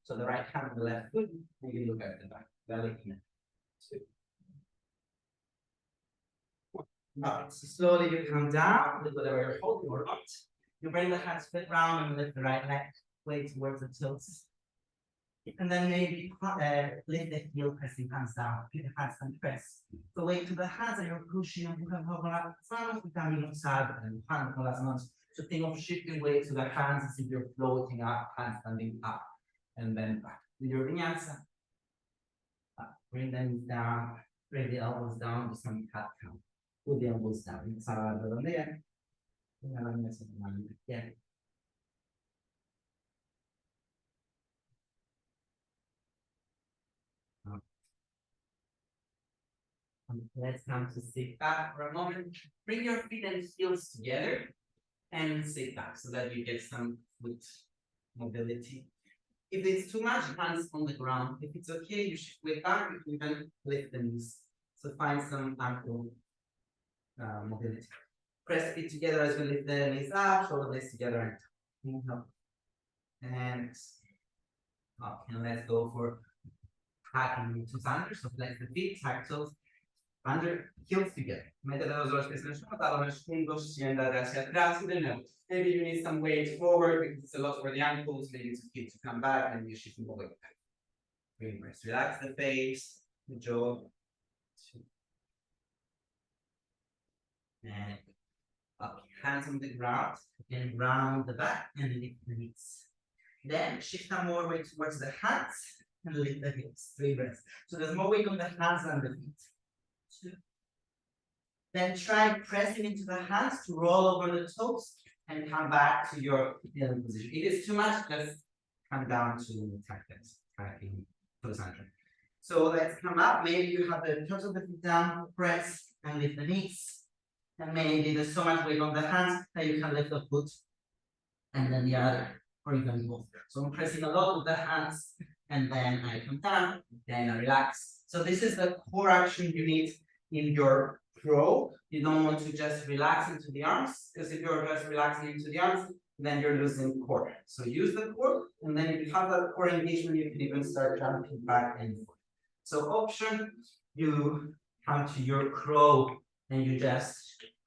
S1: So the right hand on the left foot, maybe look at the back, belly in. 2. All right, so slowly you come down with whatever you're holding or not. You bring the hands fit round and lift the right leg, way towards the toes. And then maybe lift the heel, pressing hands down, keep the hands and press. So weight to the hands that you're pushing, and you can hold on front, camino side, and hand con las manos. So think of shifting weight to the hands as if you're floating up, hands standing up, and then back. With your vinyasa, bring them down, bring the elbows down to some cat count. Put the elbows down, redondea. Yeah. Let's come to sit back for a moment. Bring your feet and heels together and sit back so that you get some foot mobility. If it's too much, hands on the ground. If it's okay, you shift way back, you can even lift the knees. So find some ankle mobility. Press feet together as we lift the knees up, shoulder blades together. And okay, let's go for hacking to thunder. So flex the feet, tag toes. Under heels together. Mete los dos pies en el suelo, talones juntos, siéntate hacia atrás y de nuevo. Maybe you need some weight forward because it's a lot for the ankles. Maybe it's okay to come back and you shift more weight back. Relax the face, the jaw. And up, hands on the ground, and round the back and lift the knees. Then shift some more weight towards the hands and lift the hips. 3 breaths. So there's more weight on the hands than the feet. 2. Then try pressing into the hands to roll over the toes and come back to your kneeling position. If it's too much, just come down to tracking to the center. So let's come up. Maybe you have the toes of the feet down, press and lift the knees. And maybe there's so much weight on the hands that you can lift the foot and then the other, or even both. So I'm pressing a lot with the hands and then I come down, then I relax. So this is the core action you need in your pro. You don't want to just relax into the arms, because if you're just relaxing into the arms, then you're losing core. So use the core, and then if you have that core engagement, you can even start jumping back and forth. So option, you come to your crow and you just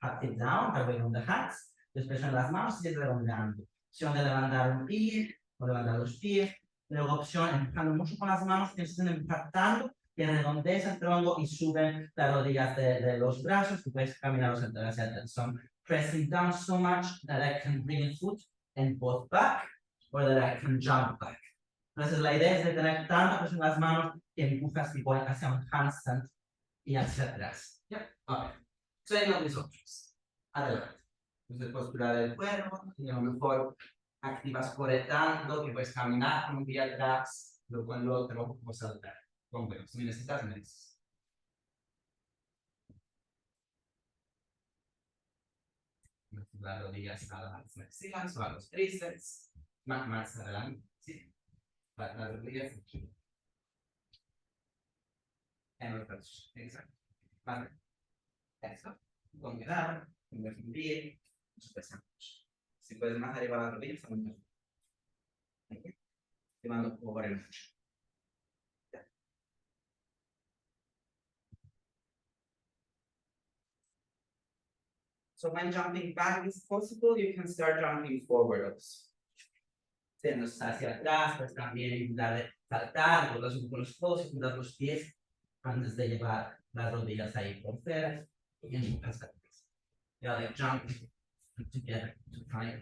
S1: pat it down, away on the hands, despejan las manos y redondeando. Opción de levantar un pie o levantar los pies. Luego opción, empujando mucho con las manos, que estén impactando, que redondees el tronco y suben las rodillas de los brazos, y puedes caminar hacia atrás. So I'm pressing down so much that I can bring a foot and both back, or that I can jump back. Entonces la idea es de tener tanta presión en las manos que empujas tipo hacia un handstand y hacia atrás. Yep. Okay. So any of these options. Adelante. Entonces posturar el cuerpo, y a lo mejor activas coretando, que puedes caminar con un pie atrás, luego con el otro, o saltar. Como veo, si necesitas, me dices. la rodilla hasta las maxilas o a los tríceps, más adelante, ¿sí? Las rodillas aquí. En los brazos, exacto. Vale. Eso. Con cuidado, con pie, nos pesamos. Si puedes más arriba de las rodillas, está muy bien. Aquí. Llevando por el mucho. So when jumping back is possible, you can start jumping forward also. Yéndose hacia atrás, pues también darle saltar, con los codos, juntar los pies, antes de llevar las rodillas ahí por fuera, y en muchas veces. Yeah, like jump together to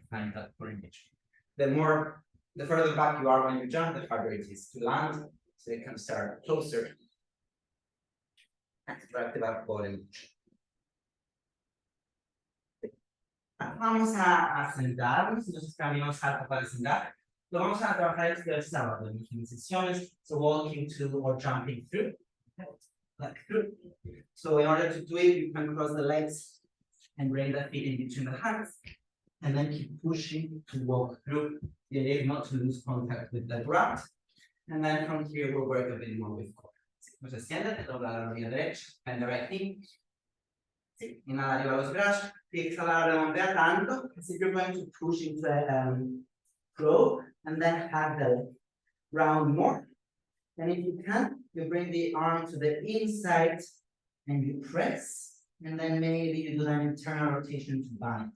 S1: find that coordination. The further back you are when you jump, the harder it is to land, so you can start closer and activar coordination. Vamos a sentarnos, entonces cambiamos algo para sentar. Lo vamos a trabajar el sábado en sesiones, so walking to or jumping through, like through. So in order to do it, you can cross the legs and bring the feet in between the hands, and then keep pushing to walk through. The idea is not to lose contact with the ground, and then from here we'll work a bit more with core. Entonces siéntate, dobla la rodilla derecha, bend the right knee. Sí, inhala arriba los brazos, fija la redondea tanto, as if you're going to push into a flow, and then have the round more. And if you can, you bring the arm to the inside and you press, and then maybe you do an internal rotation to bind.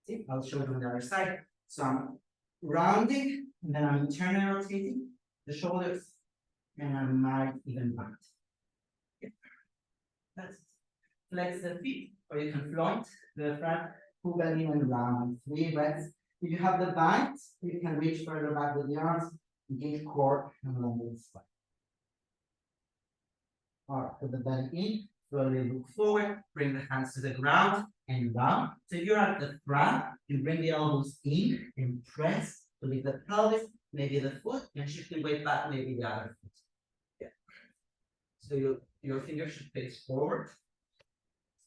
S1: See, I'll show you on the other side. So I'm rounding, and then I'm internally rotating the shoulders, and I might even bind. Yeah. That's it. Flex the feet, or you can float the front, pull belly and round. 3 breaths. If you have the bind, you can reach further back with the arms, engage core, and lengthen the spine. All right, put the belly in, slowly look forward, bring the hands to the ground and down. So if you're at the front, you bring the elbows in and press to lift the pelvis, maybe the foot, and shift the weight back, maybe the other foot. Yeah. So your fingers should face forward,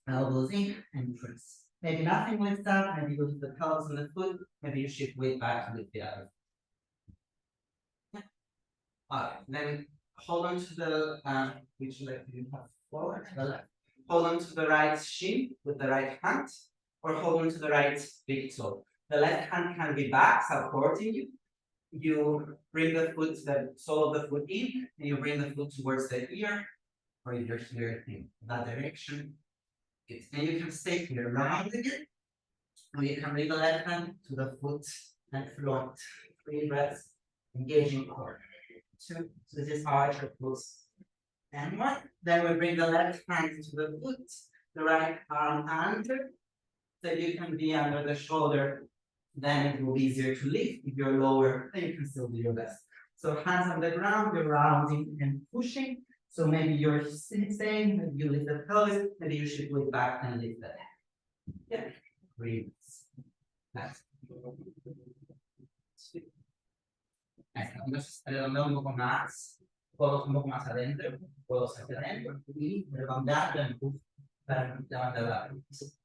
S1: elbows in and press. Maybe nothing lifts up, maybe you lift the pelvis and the foot, maybe you shift weight back to lift the other. Yeah. All right, then hold on to the, which leg do you have forward? The left. Hold on to the right shin with the right hand, or hold on to the right big toe. The left hand can be back, supporting you. You bring the foot, the sole of the foot in, and you bring the foot towards the ear, or your ear in that direction. And you can stay here, round again, or you can bring the left hand to the foot and float. 3 breaths, engaging core. 2, so this is how I propose. And 1, then we bring the left hand to the foot, the right arm under, so you can be under the shoulder, then it will be easier to lift. If you're lower, then you can still do your best. So hands on the ground, you're rounding and pushing. So maybe you're staying, maybe you lift the pelvis, maybe you shift weight back and lift the head. Yeah, breathe. Nice. Entonces, redondeo un poco más, codos un poco más adentro, codos hacia adentro, y redondear el empuje para levantar la pelvis.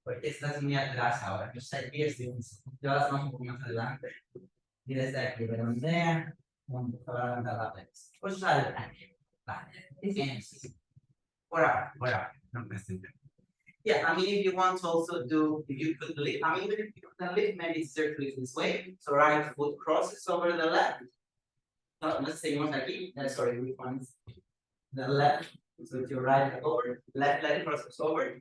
S1: Porque estás muy atrás ahora, los 6 pies de un, llevas un poco más adelante, y desde aquí redondea, para levantar la pelvis. Pues sale aquí. Whatever. Yeah, I mean, if you want to also do, if you could lift, I mean, if you can lift, maybe it's circulating this way. So right foot crosses over the left. Let's say one aquí. Sorry, which one's the left? So it's your right leg over, left leg crosses over.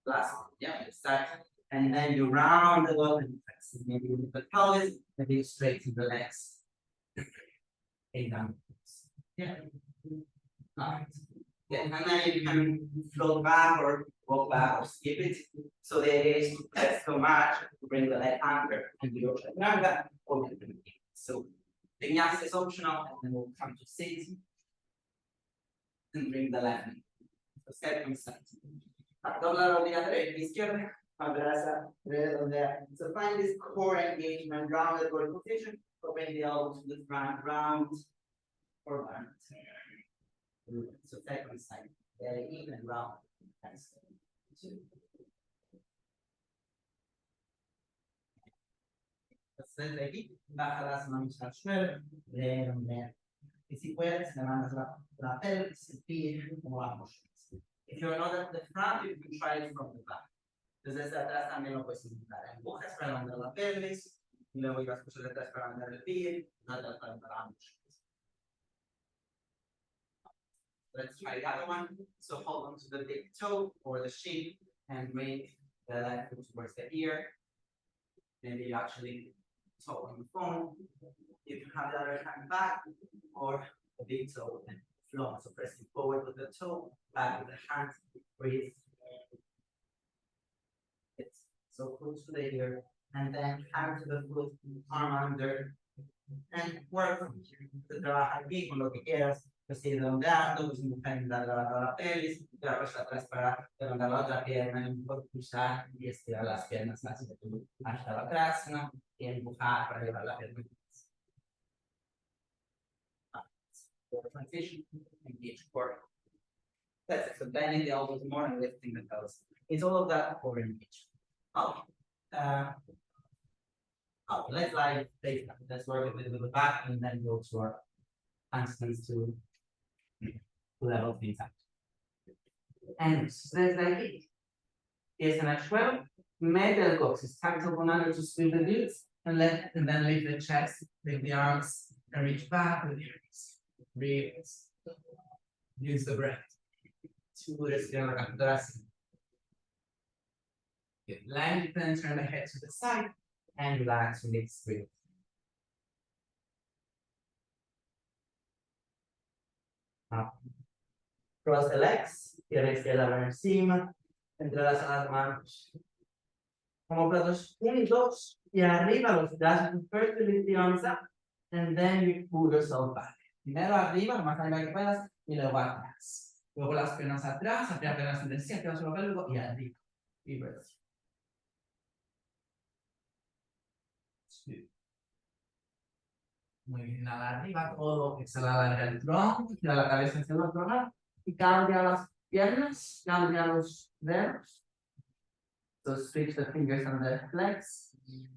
S1: Last one, yeah, start. And then you round it up and press. Maybe you lift the pelvis, maybe you straighten the legs. And down. Yeah. All right. Yeah, and then you can float back or walk back or skip it. So the idea is to press so much to bring the leg under and you chaturanga or so vinyasa is optional, and then we'll come to sit and bring the left knee. So second side. Dobla la rodilla derecha, izquierda, abraza, redondea. So find this core engagement, rounded core position, open the elbow to the front, round or back. So second side, very even round. That's 2, Desde aquí, baja las manos al suelo, lento. Y si puedes, levantas la pelvis y pide como ambos. If you're not at the front, you can try it from the back. Entonces desde atrás también lo puedes intentar. Empujas para levantar la pelvis, y luego ibas a pushar detrás para levantar el pie, atrás para levantar ambos. Let's try the other one. So hold on to the big toe or the shin and bring the left foot towards the ear. Maybe you actually toe on the phone. You can have the other hand back or a big toe and flow. So pressing forward with the toe, back with the hand, breathe. It's so close to the ear. And then hand to the foot, arm under. And work from here. Trabaja aquí con lo que quieras. Pues ir redondeando, pues levantar la pelvis, la puesta atrás para levantar la otra pierna, impulsar y estirar las piernas hasta atrás, ¿no? Y empujar para llevar la pierna. Transition, engage core. That's it. So bending the elbows more and lifting the toes. It's all of that core engagement. Okay. Let's lie face down. Let's work a bit with the back and then go to our handstands to level things out. And desde aquí, pies en el suelo, mete el coxis, tackle one another to squeeze the glutes, and then lift the chest, lift the arms, and reach back with your knees. Breathe. Use the breath. To respirar la captura. Lengthen, turn the head to the side, and relax, release, breathe. Up. Cross the legs, pierna izquierda por encima, entrelazan las manos. Como platos juntos y arriba los brazos. First you lift the arms up, and then you pull yourself back. Primero arriba, lo más arriba que puedas, y luego atrás. Luego las piernas atrás, piernas en el centro, solo pélvico y arriba. Y breath. Muy bien, inhala arriba, todo, exhala larga el tronco, gira la cabeza hacia el otro lado. Y cambia las piernas, cambia los dedos. So switch the fingers on the legs.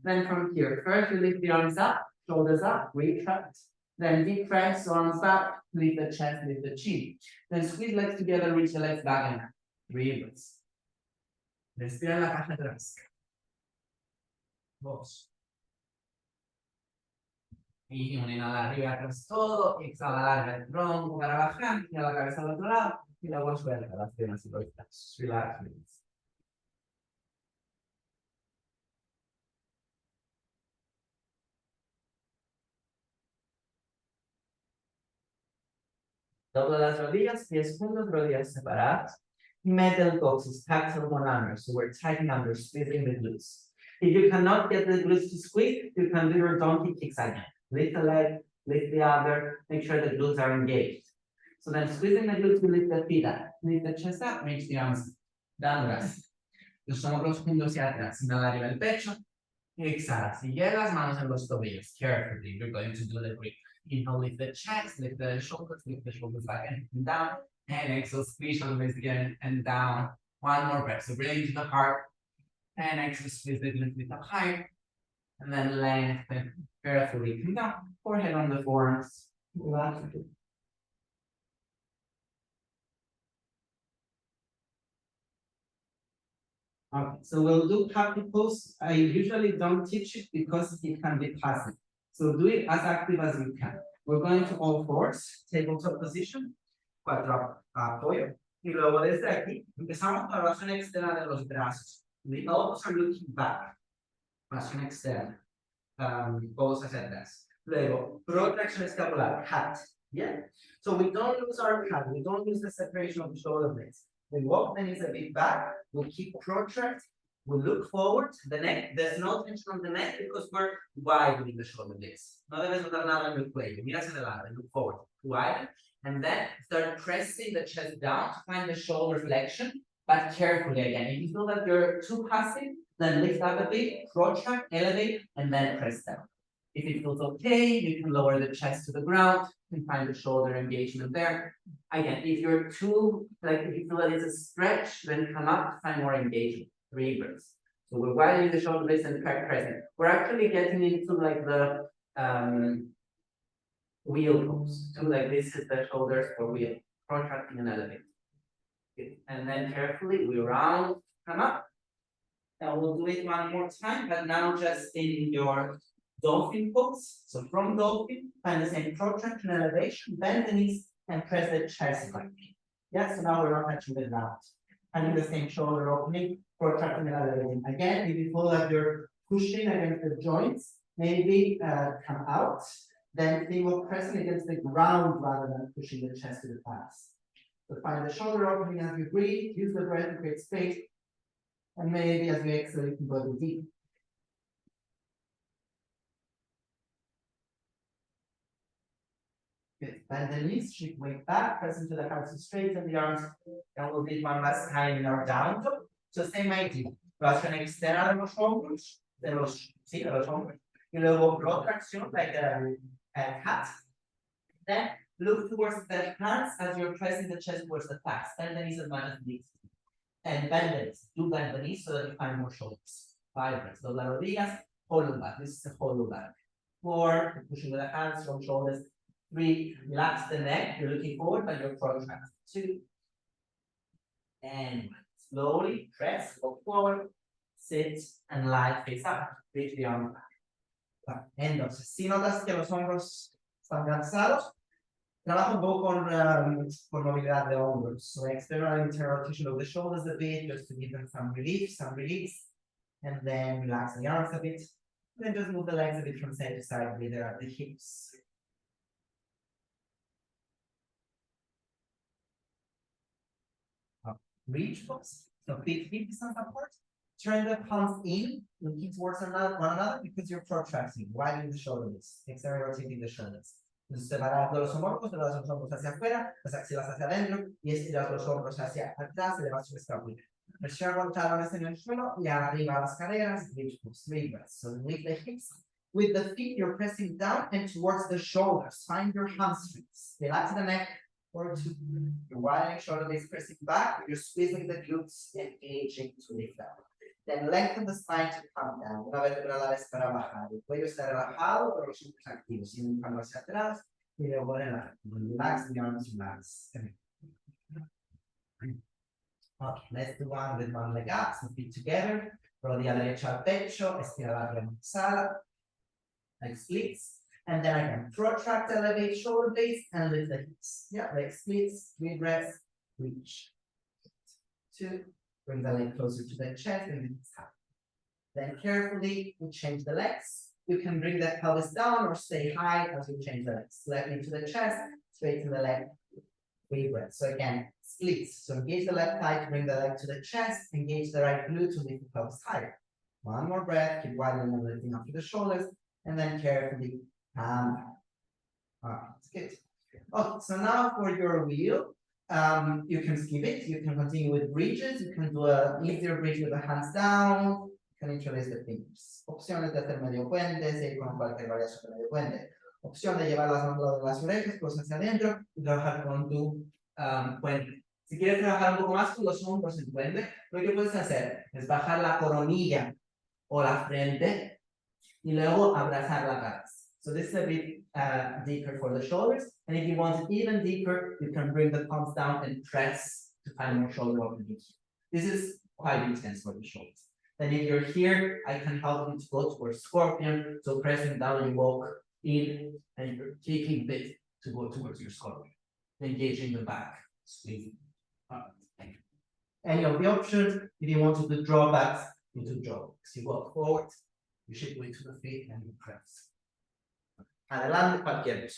S1: Then from here, first you lift the arms up, shoulders up, retract. Then deep press, arms back, lift the chest, lift the chin. Then squeeze legs together, reach the legs back and up. Breathe. Respira en la caja atrás. Dos. Y una inhala arriba, atrás todo, exhala larga el tronco para bajar, gira la cabeza al otro lado, y luego suelta las piernas y los brazos. Relax, release. Dobla las rodillas, pies juntos, rodillas separadas. Mete el coxis, tackle one another, so we're tightening under, squeezing the glutes. If you cannot get the glutes to squeeze, you can do your donkey kicks again. Lift the leg, lift the other, make sure the glutes are engaged. So then squeezing the glutes, we lift the feet up, lift the chest up, reach the arms down, rest. Los hombros juntos y atrás, inhala arriba el pecho, y exhala. Sigue las manos en los tobillos, carefully, you're going to do the grip. Inhale, lift the chest, lift the shoulders back and down, and exhale, squeeze shoulders again and down. One more breath, so breathe into the heart, and exhale, squeeze the glutes up higher, and then lengthen carefully. Come down, forehead on the forearms. Relax. Okay, so we'll do happy pose. I usually don't teach it because it can be passive. So do it as active as you can. We're going to all fours, tabletop position, cuatro apoyo. Y luego desde aquí, empezamos con la rotación externa de los brazos. The elbows are looking back. Rotación externa. Todos hacia atrás. Luego, protraction escapular, hat. Yeah. So we don't lose our hat. We don't lose the separation of the shoulder blades. We walk the knees a bit back. We keep protract. We look forward. The neck. There's no tension on the neck because we're widening the shoulder blades. No debes notar nada en el cuello. Mira hacia adelante. Look forward. Widen. And then start pressing the chest down to find the shoulder flexion. But carefully again. If you feel that you're too passive, then lift up a bit, protract, elevate, and then press down. If it feels okay, you can lower the chest to the ground and find the shoulder engagement there. Again, if you're too, if you feel that it's a stretch, then come up, find more engagement. 3 breaths. So we're widening the shoulder blades and pressing. We're actually getting into like the wheel pose. So like this is the shoulders for wheel, contracting and elevating. Good. And then carefully we round, come up. And we'll do it one more time, but now just in your dolphin pose. So from dolphin, find the same protraction and elevation, bend the knees and press the chest like. Yeah, so now we're not touching the ground. And in the same shoulder opening, protracting and elevating. Again, if you feel like you're pushing against the joints, maybe come out. Then think of pressing against the ground rather than pushing the chest to the thighs. So find the shoulder opening as you breathe, use the breath to create space. And maybe as we exhale, you can go deep. Good. Bend the knees, shift weight back, press into the hands to straighten the arms. And we'll do one last time in our down dog. So same idea. Vas a extender los hombros, sí, de los hombros. Y luego protracción, like a cat. Then look towards the hands as you're pressing the chest towards the thighs. Bend the knees as much as needs. And bend the knees. Do bend the knees so that you find more shoulders. 5 breaths. Dobla rodillas, hollow back. This is a hollow back. 4, pushing with the hands from shoulders. 3, relax the neck. You're looking forward, but you're protracting. 2, and slowly press, go forward, sit, and lie face up. Reach the arm back. Entonces, si notas que los hombros están cansados, trabaja un poco con movilidad de hombros. So external and internal rotation of the shoulders a bit, just to give them some relief, some release. And then relax the arms a bit. Then just move the legs a bit from side to side with the hips. Reach pose. So feet distance apart. Turn the palms in, looking towards one another because you're protracting, widening the shoulders, externally rotating the shoulders. Entonces, separando los hombros, elevas los hombros hacia afuera, las axilas hacia adentro y estiras los hombros hacia atrás, elevas tu escápula. Presiona con talones en el suelo y arriba las caderas, reach pose, 3 breaths. So lift the hips. With the feet, you're pressing down and towards the shoulders. Find your hamstrings. Relax the neck. Or 2. You're widening shoulder blades, pressing back. You're squeezing the glutes, engaging to lift up. Then lengthen the spine to come down. Una vértebra a la vez para bajar. El cuello está relajado, pero los hombros activos. Sin empujando hacia atrás. Y luego relax. Relax the arms, relax. Okay, let's do one with one leg up. So feet together. Rodilla derecha al pecho. Estira la remolsada. Like splits. And then I can protract, elevate shoulder blades, and lift the hips. Yeah, leg splits, 3 breaths, reach. 2, bring the leg closer to the chest and lift up. Then carefully, we change the legs. You can bring the pelvis down or stay high as you change the legs. Leg into the chest, straighten the leg, 3 breaths. So again, splits. So engage the left thigh to bring the leg to the chest, engage the right glute to lift the pelvis higher. One more breath, keep widening and lifting up to the shoulders, and then carefully it's good. Oh, so now for your wheel, you can skip it. You can continue with bridges. You can do a easier bridge with the hands down. You can interlace the fingers. Opciones de hacer medio puente, seguir con cualquier variación de medio puente. Opción de llevar las manos de las orejas, pues hacia adentro y trabajar con tu puente. Si quieres trabajar un poco más con los hombros en puente, lo que puedes hacer es bajar la coronilla o la frente y luego abrazar la cabeza. So this is a bit deeper for the shoulders. And if you want it even deeper, you can bring the palms down and press to find more shoulder openings. This is quite intense for the shoulders. Then if you're here, I can help you to go towards scorpion. So pressing down, you walk in and you're taking a bit to go towards your scorpion. Engaging the back, squeezing. Any of the options, if you want to do drawbacks, you do drawbacks. You walk forward, you shift weight to the feet and you press. Adelante cualquier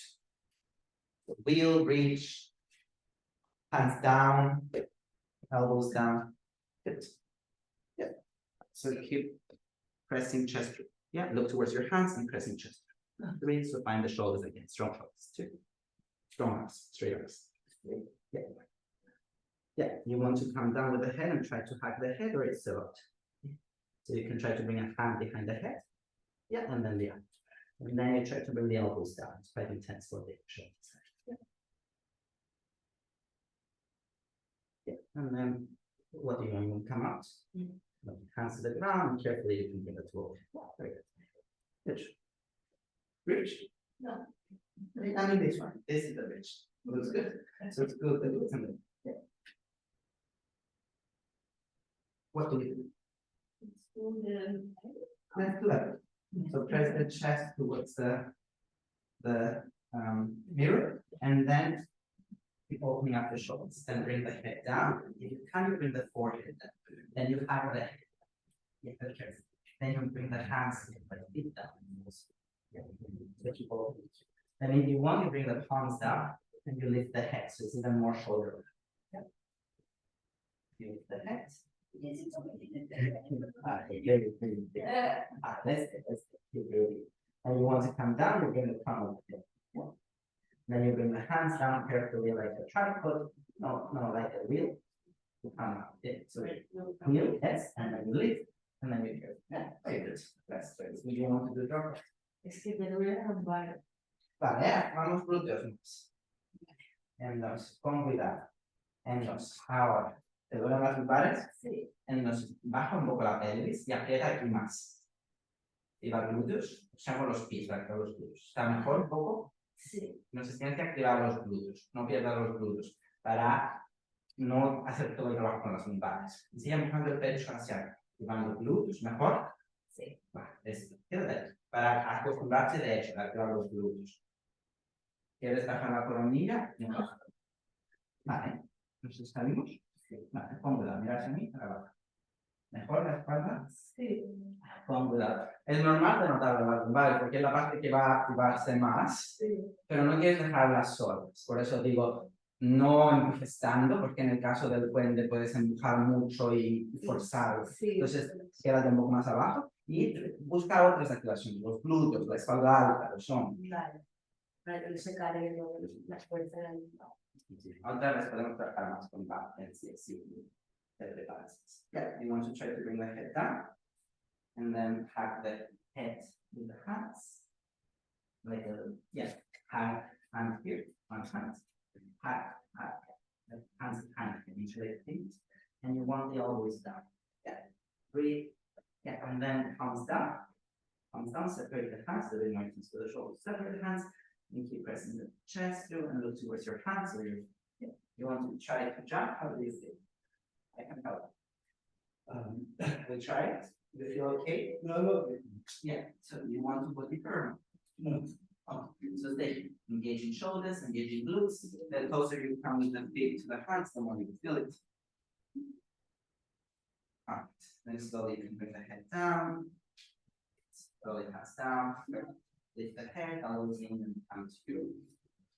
S1: wheel, reach, hands down, elbows down. Good. Yeah. So keep pressing chest. Yeah, look towards your hands and pressing chest. 3, so find the shoulders again. Strong shoulders. 2. Strong arms, straight arms. Yeah. Yeah, you want to come down with the head and try to hug the head or it's a lot. So you can try to bring a hand behind the head. Yeah, and then the arm. And then you try to bring the elbows down. It's quite intense for the shoulders. Yeah. Yeah. And then what do you want to come out? Hands to the ground, and carefully you can bring the tool. Very good. Bridge. Bridge. No. I mean this one. This is the bridge. Looks good. So it's good. The glutes and the. Yeah. What do we do? Let's do that. So press the chest towards the mirror, and then keep opening up the shoulders. Then bring the head down. If you can't bring the forehead down, then you have the head. Yeah, okay. Then you bring the hands like feet down. So keep opening. And if you want, you bring the palms down and you lift the head, so it's even more shoulder. Yeah. You lift the head. Let's and you want to come down, you bring the palm of the head. Yeah. Then you bring the hands down carefully like a tripod, no, like a wheel. You come up. Yeah. So wheel, yes, and then you lift, and then you go. Yeah, very good. That's good. So you want to do drop. Es que me duele la lumbar. Vale, vamos glúteos. En los, con cuidado. En los, ahora. ¿Te duelen las lumbares? Sí. En los, baja un poco la pelvis y aprieta aquí más. Y los glúteos, usamos los pies para activar los glúteos. ¿Está mejor un poco? Sí. Entonces tienes que activar los glúteos, no pierdas los glúteos, para no hacer todo el trabajo con las lumbares. Y sigue empujando el pecho hacia acá. Activando los glúteos, ¿mejor? Sí. Vale, esto. Quédate. Para acostumbrarte de hecho a activar los glúteos. ¿Quieres bajar la coronilla? No. Vale. Entonces salimos. Sí. Vale, con cuidado. Mira hacia mí para abajo. ¿Mejor la espalda? Sí. Con cuidado. Es normal de notar las lumbares porque es la parte que va a activarse más. Sí. Pero no quieres dejarlas solas. Por eso digo, no empujes tanto, porque en el caso del puente puedes empujar mucho y forzar. Sí. Entonces, quédate un poco más abajo y busca otras activaciones. Los glúteos, la espalda alta, los hombros. Vale. Para que no se carguen las fuerzas. Otra vez podemos trabajar más con balance. Yeah, you want to try to bring the head down and then have the head with the hands. Like a, yeah, hand here, one hand, hands in each leg, and you want the elbows down. Yeah, breathe. Yeah, and then palms down, separate the hands, the mountains to the shoulders, separate the hands, and keep pressing the chest through and look towards your hands. So you want to try to jump. How do you feel? I can help. We try it. Do you feel okay? No. Yeah. So you want to put it firm. No. Oh, so stay. Engaging shoulders, engaging glutes. The closer you come with the feet to the hands, the more you feel it. Alright. Then slowly you can bring the head down. Slowly hands down. Lift the head, elbows in, and come to you.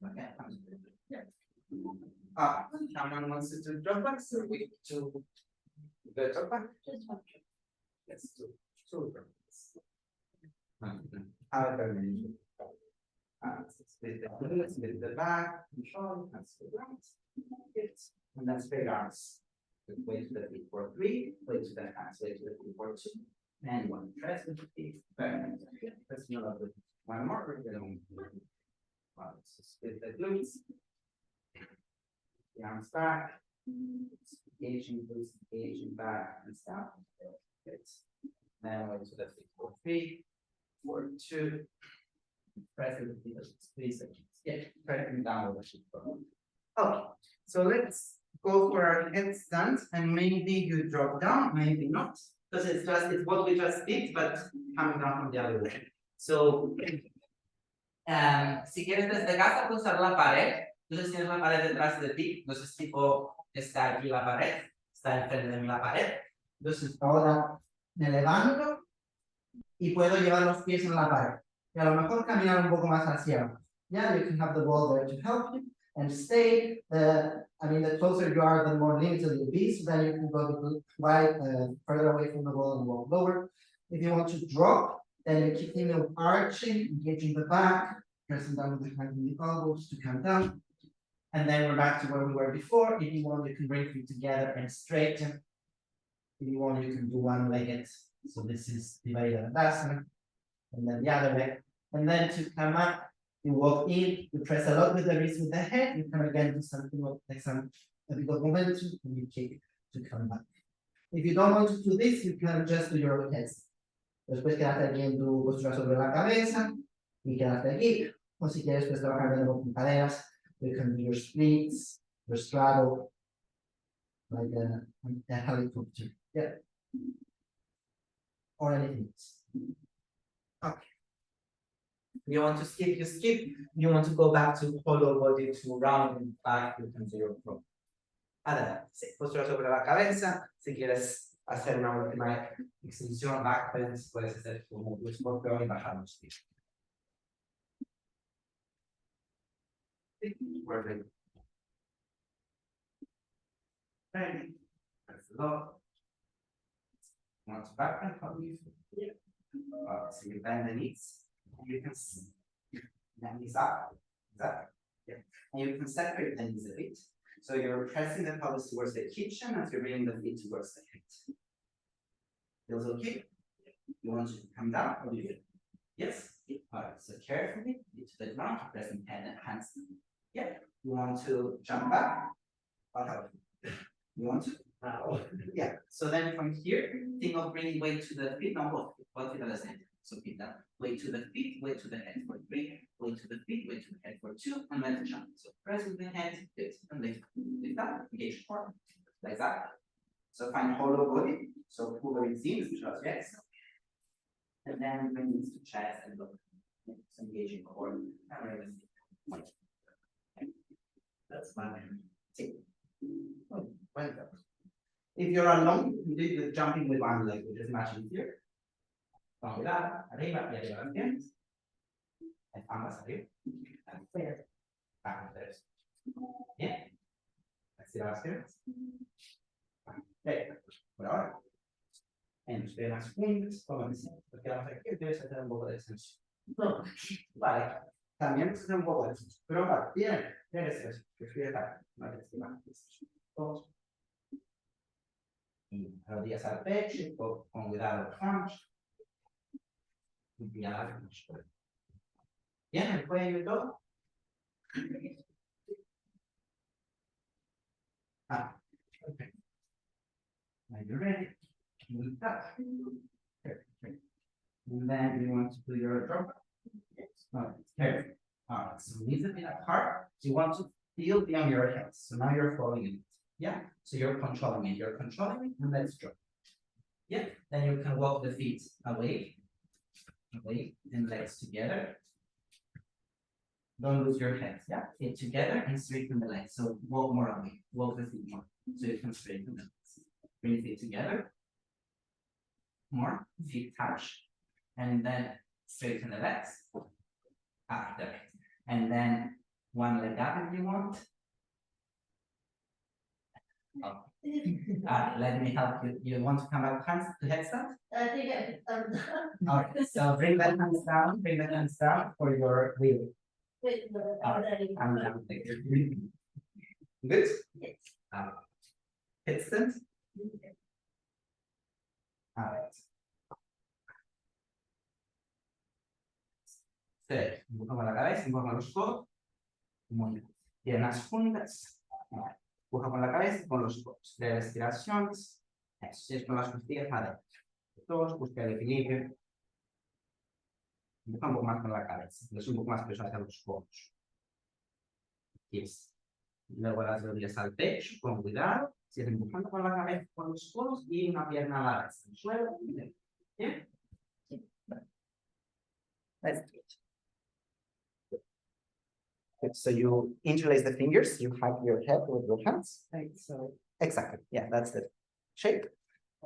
S1: Okay, come to you. Yeah. Someone wants to do drop back, so we do the drop back. Just one. Let's do two drop backs. Split the glutes, split the back, control, and split right. And then straight arms. Way to the feet for 3, way to the hands, way to the feet for 2, and 1. Press with the feet. Very nice. Let's do one more. So split the glutes. The arms back, engaging glutes, engaging back, and stop. Good. Then way to the feet for 3, for 2. Press with the feet, squeeze it. Yeah, pressing down with the feet. Okay, so let's go for our headstand, and maybe you drop down, maybe not, because it's what we just did, but coming down from the other way. So, si quieres desde casa pulsar la pared, entonces tienes la pared detrás de ti, entonces tipo está aquí la pared, está enfrente de mí la pared, entonces ahora me levanto y puedo llevar los pies en la pared, y a lo mejor caminar un poco más hacia abajo. Yeah, you can have the wall there to help you. And stay, the closer you are, the more limited you'll be, so then you can go further away from the wall and walk lower. If you want to drop, then you keep arching, engaging the back, pressing down with the hands and the elbows to come down. And then we're back to where we were before. If you want, you can bring feet together and straighten. If you want, you can do one-legged. So this is divided Adasana. And then the other leg. And then to come up, you walk in, you press a lot with the wrist with the head, you come again to something like a bit of momentum, and you kick to come back.
S2: If you don't want to do this, you can just do your heads. Después quedarte aquí en tu postura sobre la cabeza y quedarte aquí. O si quieres, pues trabajar de nuevo con caderas. You can do your splits, your straddle, like a helicopter. Yeah. Or anything else. Okay.
S1: You want to skip, you skip. You want to go back to hollow body to round back, you can do your front. Adelante, sí, postura sobre la cabeza. Si quieres hacer una última extensión, back bends, puedes hacer como tu escorpión y bajar los pies. Perfect. Ready. Press the lock. Want to back bend, how do you feel? So you bend the knees, and you can see the knees up. Yeah. And you can separate the knees a bit. So you're pressing the pelvis towards the kitchen as you're bringing the feet towards the head. Feels okay? You want to come down? Or do you feel? Yes? Alright, so carefully, to the ground, pressing head and hands. Yeah. You want to jump back? I'll help you. You want to? Yeah. So then from here, think of bringing weight to the feet, not both. Both feet at the same time. So feet down. Weight to the feet, weight to the head for 3, weight to the feet, weight to the head for 2, and then jump. So press with the hands, lift and lift. Lift up, engage forward. Like that. So find hollow body. So pull the ribs in, trust yes. And then bring this to chest and look. So engaging core. That's fine. Oh, well done. If you're alone, you do the jumping with one leg, which is much easier. Arriba, arriba y arriba los pies. Ambas arriba. Back tres. Bien. Estirar las piernas. Perfecto. Por ahora. En las piernas juntas, como decía, porque vamos aquí, debes hacer un poco de descenso. No. Vale. También es un poco de descenso. Pero vale, bien. Bien descenso. Prefiero estar. No te estimas. Dos. Y rodillas al pecho, con cuidado crunch. Y ya la vemos. Bien, el cuello y todo. Okay. Now you're ready. Move up. Perfect. And then you want to do your drop. Yes. Okay. Alright, so knees a bit apart. So you want to feel beyond your hips. So now you're following it. Yeah. So you're controlling it. You're controlling it, and let's drop. Yeah. Then you can walk the feet away, and legs together. Don't lose your hands. Yeah. Feet together and straighten the legs. So walk more away. Walk the feet more. So you can straighten the legs. Bring feet together. More. Feet touch. And then straighten the legs. After it. And then one leg up if you want. Oh. Let me help you. You want to come back hands to headstand? Okay, so bring the hands down. Bring the hands down for your wheel. I'm down. Good? Yes. Headstand. All right. Sí, empujamos la cabeza, empujamos los codos. Muy bien. Piernas juntas. Empujamos la cabeza con los codos. De respiraciones. Eso, si es con las costillas adentro. Todos, busca el equilibrio. Empuja un poco más con la cabeza. Es un poco más peso hacia los codos. Yes. Luego las rodillas al pecho, con cuidado. Sigue empujando con la cabeza, con los codos y una pierna a la vez. El suelo. Bien. Let's do it. Good. So you interlace the fingers, you hug your head with your hands. Like so. Exactly. Yeah, that's the shape.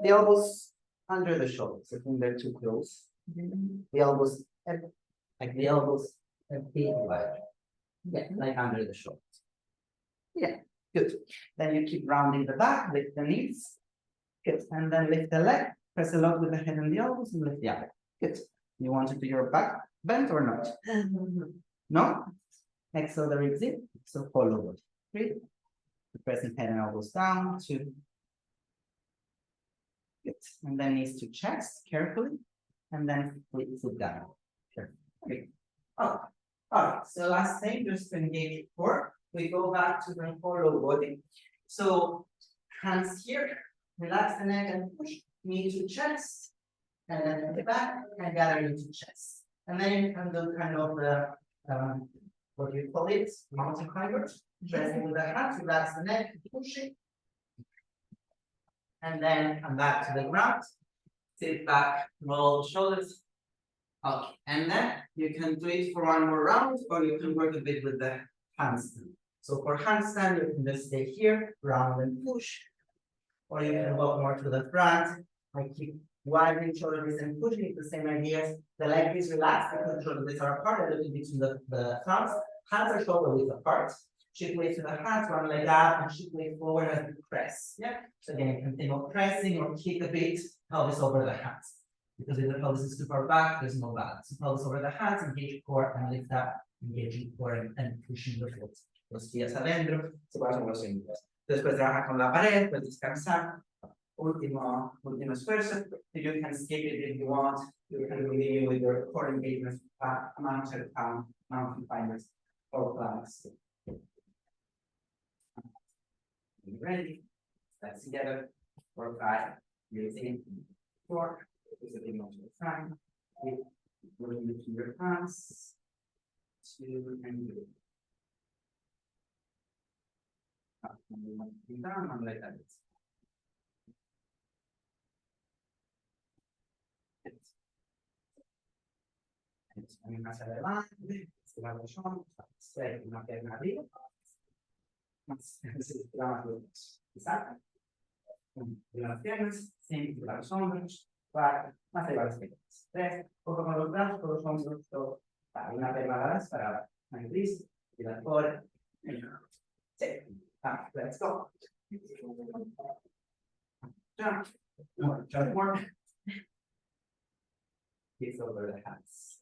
S1: The elbows under the shoulders. I think they're too close. The elbows, like the elbows, a bit wide. Yeah, like under the shoulders. Yeah, good. Then you keep rounding the back, lift the knees. Good. And then lift the leg, press a lot with the head and the elbows, and lift the other. Good. You want to do your back bend or not? No? Exhale the ribs in, so follow it. 3. Pressing head and elbows down. 2. Good. And then knees to chest, carefully. And then foot down. Carefully. Okay. Oh. Alright, so last thing, just to engage core. We go back to the hollow body. So hands here,
S2: relax the neck and push knee to chest. And then at the back and gather into chest. And then you can do kind of the what do you call it? Mountain climbers. Pressing with the hands, relax the neck, push it. And then come back to the ground. Sit back, roll the shoulders. Okay, and then you can do it for one more round, or you can work a bit with the handstand. So for handstand, you can just stay here, round and push. Or you can walk more to the front. I keep widening shoulders and pushing it, the same ideas. The leg is relaxed because the shoulders are apart, a little bit to the thumbs. Hands are shoulder width apart. Shift weight to the hands, one leg up, and shift weight forward as you press. Yeah. So again, you can think of pressing or kick a bit, pelvis over the hands. Because if the pelvis is too far back, there's no balance. So pelvis over the hands, engage core and lift up, engaging core and pushing the foot. Los pies adentro, se pasan los hombros. Después trabaja con la pared, pues descansar. Último esfuerzo. You can skip it if you want. You can continue with your core engagement, mounted mountain climbers or planks. Ready? Let's together. 4, 5. Using 4. Is a bit more to the front. Moving into your hands. 2 and 3. Up and down and like that. Más adelante, estirar los hombros, straight una pierna arriba. Estiramos los exacto. Las piernas, sin estirar los hombros. 4, más arriba las piernas. 3, poco con los brazos, con los hombros, todo. Vale, una pierna a la vez para release, tirar fuera. Sí, let's go. Jump, more. Kiss over the hands.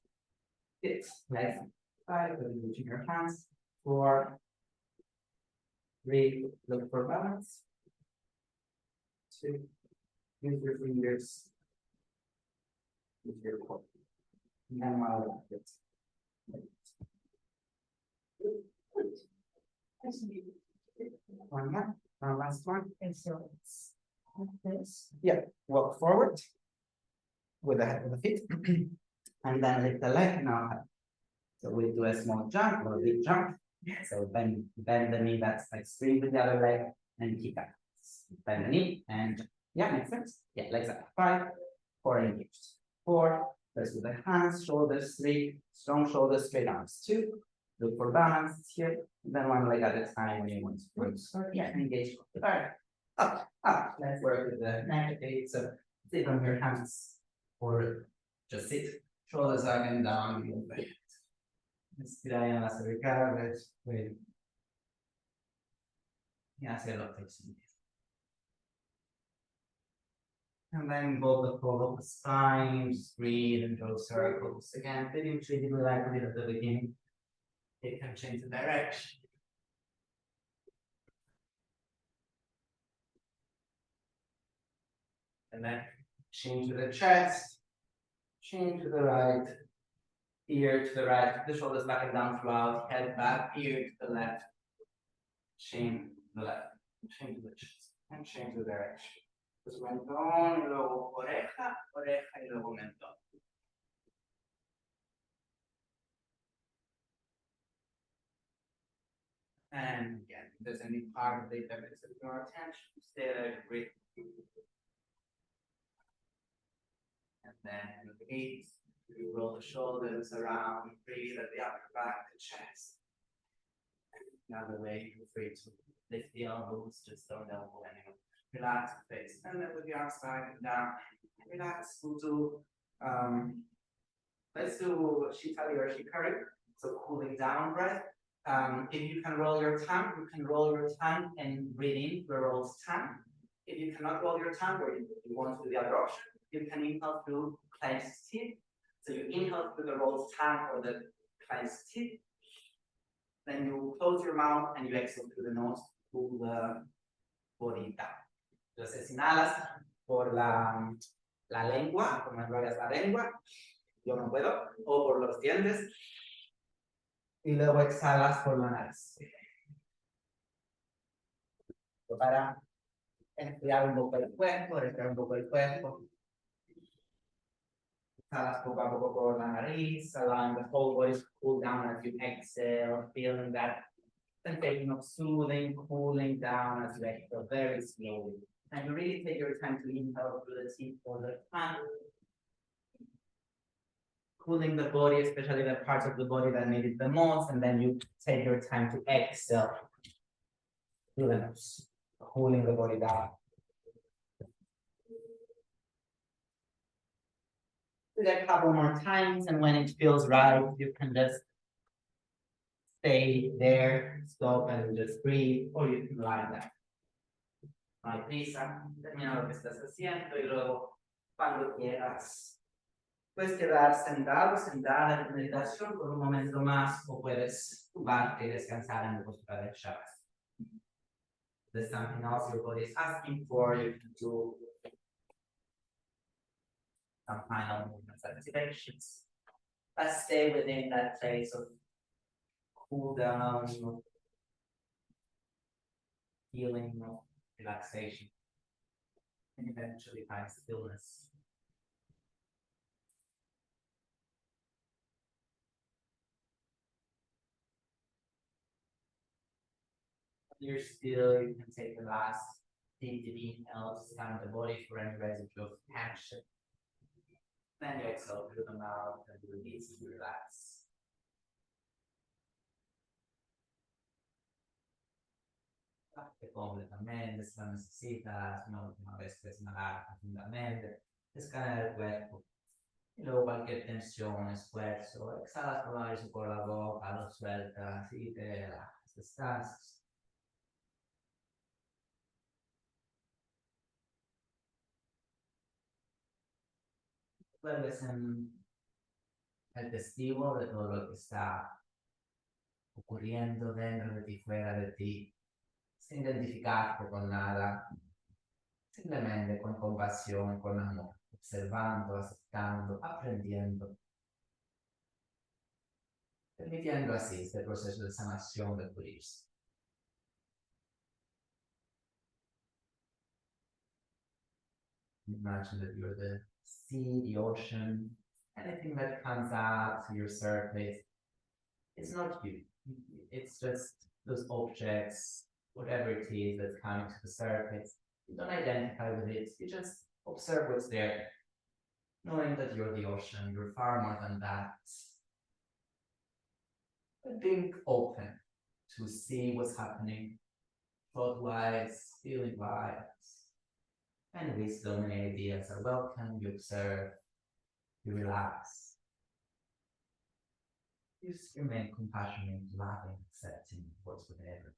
S2: 6, legs 5, using your hands. 4, 3, look for balance. 2, use your fingers. Use your core. And then while it. One more, one last one. And so it's like this. Yeah, walk forward with the head of the feet. And then lift the leg now. So we do a small jump or a big jump. So bend the knee, that's like straight with the other leg and keep that. Bend the knee and yeah, makes sense. Yeah, legs up. 5, 4 engaged. 4, press with the hands, shoulders, 3, strong shoulders, straight arms. 2, look for balance here. Then one leg at a time when you want to start. Yeah, engage. All right. Up. Let's work with the neck. Okay, so sit on your hands or just sit. Shoulders up and down. Estirar en la cervical, y hacia los flexiones. And then go the whole of the spine, just breathe and draw circles. Again, pretty treated like we did at the beginning. It can change the direction. And then change to the chest, change to the right, ear to the right, the shoulders back and down throughout, head back, ear to the left, change to the left, change to the chest, and change the direction. Pues mentón, y luego oreja, y luego mentón. And again, if there's any part of the that is of your attention, stay there, breathe. And then breathe, you roll the shoulders around, breathe at the upper back, the chest. The other way, feel free to lift the elbows, just don't elbow anyone. Relax the face, and then with the arms back and down, relax. We'll do, let's do Shitali or Shikari, so cooling down breath. If you can roll your tongue, and breathe in the rolled tongue. If you cannot roll your tongue, or you want to do the other option, you can inhale through clenched teeth. So you inhale through the rolled tongue or the clenched teeth. Then you close your mouth and you exhale through the nose, pull the body down. Entonces inhalas por la lengua, como enrollas la lengua, yo no puedo, o por los dientes, y luego exhalas por la nariz. Para
S1: Estirar un poco el cuerpo, estirar un poco el cuerpo. Exhalas poco a poco por la nariz, allowing the whole body to cool down as you exhale, feeling that sensation of soothing, cooling down as you exhale very slowly. And you really take your time to inhale through the teeth for the tongue, cooling the body, especially the parts of the body that need it the most, and then you take your time to exhale through the nose, cooling the body down. Do that a couple more times, and when it feels right, you can just stay there, stop and just breathe, or you can lie down. No hay prisa, termina lo que estás haciendo y luego, cuando quieras, puedes quedar sentado, sentada en meditación por un momento más, o puedes tumbarte y descansar en la postura de Shavasana. There's something else your body is asking for, you can do some final movements and activations. But stay within that place of cool down, feeling of relaxation, and eventually find stillness. You're still, you can take the last deep inhale to scan the body for any residue of tension. Then you exhale through the mouth and release and relax. Completamente, si lo necesitas, una última vez puedes inhalar profundamente, escanear el cuerpo. Y luego cualquier tensión, esfuerzo, exhalas por la nariz o por la boca, lo sueltas y te relajas, descansas. Vuelves en el testigo de todo lo que está ocurriendo dentro de ti, fuera de ti, sin identificarte con nada, simplemente con compasión, con amor, observando, aceptando, aprendiendo, permitiendo así este proceso de sanación de purirse. Imagine that you're the sea, the ocean, anything that comes out to your surface, it's not you. It's just those objects, whatever it is that's coming to the surface. You don't identify with it, you just observe what's there, knowing that you're the ocean, you're far more than that. But being open to see what's happening, thought-wise, feeling-wise. And wisdom and ideas are welcome, you observe, you relax. You just remain compassionate, loving, accepting what's whatever.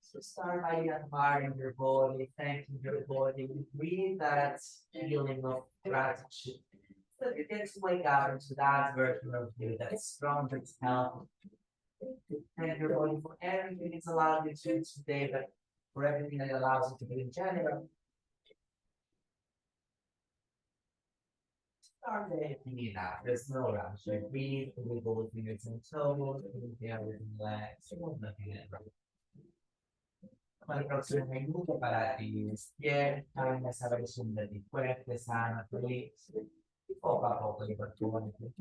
S1: So start by admiring your body, thanking your body, breathe that feeling of gratitude. So you get to wake up into that version of you that's strong, that's healthy. Thank your body for everything it's allowed you to do today, but for everything that it allows you to do in general. Start taking it out. There's no rush. You breathe, wiggle the fingers and toes, everything relax, nothing at all. Con el próximo minuto para ti despierta en esa versión de ti fuerte, sana, feliz. Y poco a poco libertúate.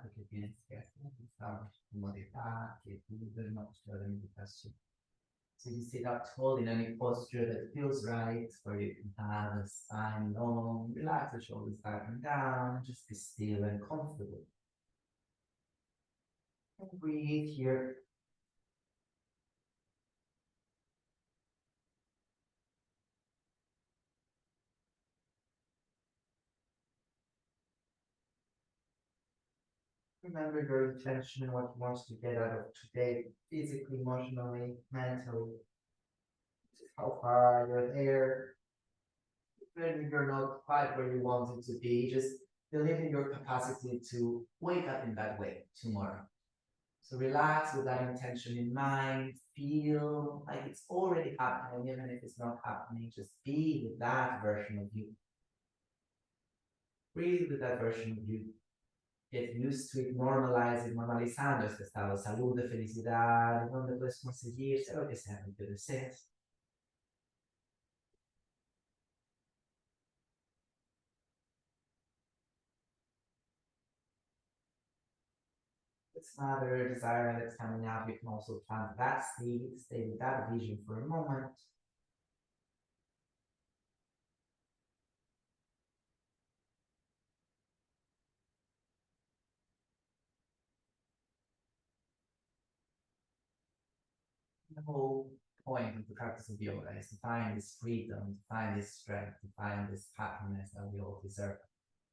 S1: Porque tienes que hacer, sabes, comodidad, quietud, no postura de meditación. So you sit up tall in any posture that feels right, where you can have a spine long, relax the shoulders back and down, just be still and comfortable. And breathe here. Remember your intention and what you want to get out of today, physically, emotionally, mentally. How far you're there. Even if you're not quite where you want it to be, just believe in your capacity to wake up in that way tomorrow. So relax with that intention in mind, feel like it's already happening, even if it's not happening, just be with that version of you. Breathe with that version of you. Get used to it, normalize it, normalizando este estado de salud, de felicidad, donde puedes conseguir ser lo que sea que desees. It's another desire that's coming out. You can also plant that seed, stay with that vision for a moment. The whole point of the practice of yoga is to find this freedom, to find this strength, to find this happiness that we all deserve.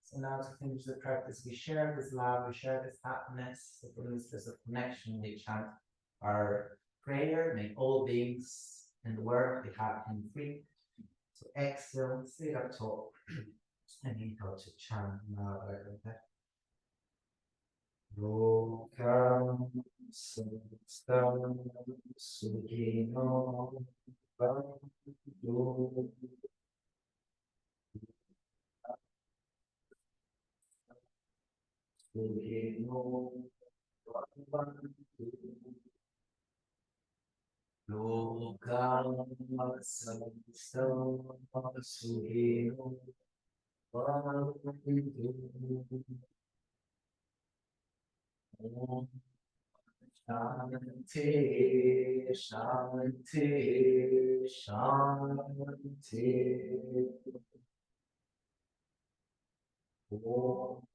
S1: So now to finish the practice, we share this love, we share this happiness, so for this of connection, we chant our prayer, may all beings in the world be happy and free. So exhale, sit up tall, and inhale to chant now like that. Lokam samstam sukhino bhavantu. Sukhino bhavantu. Lokam samstam sukhino bhavantu. Om Shanti, Shanti, Shanti. Om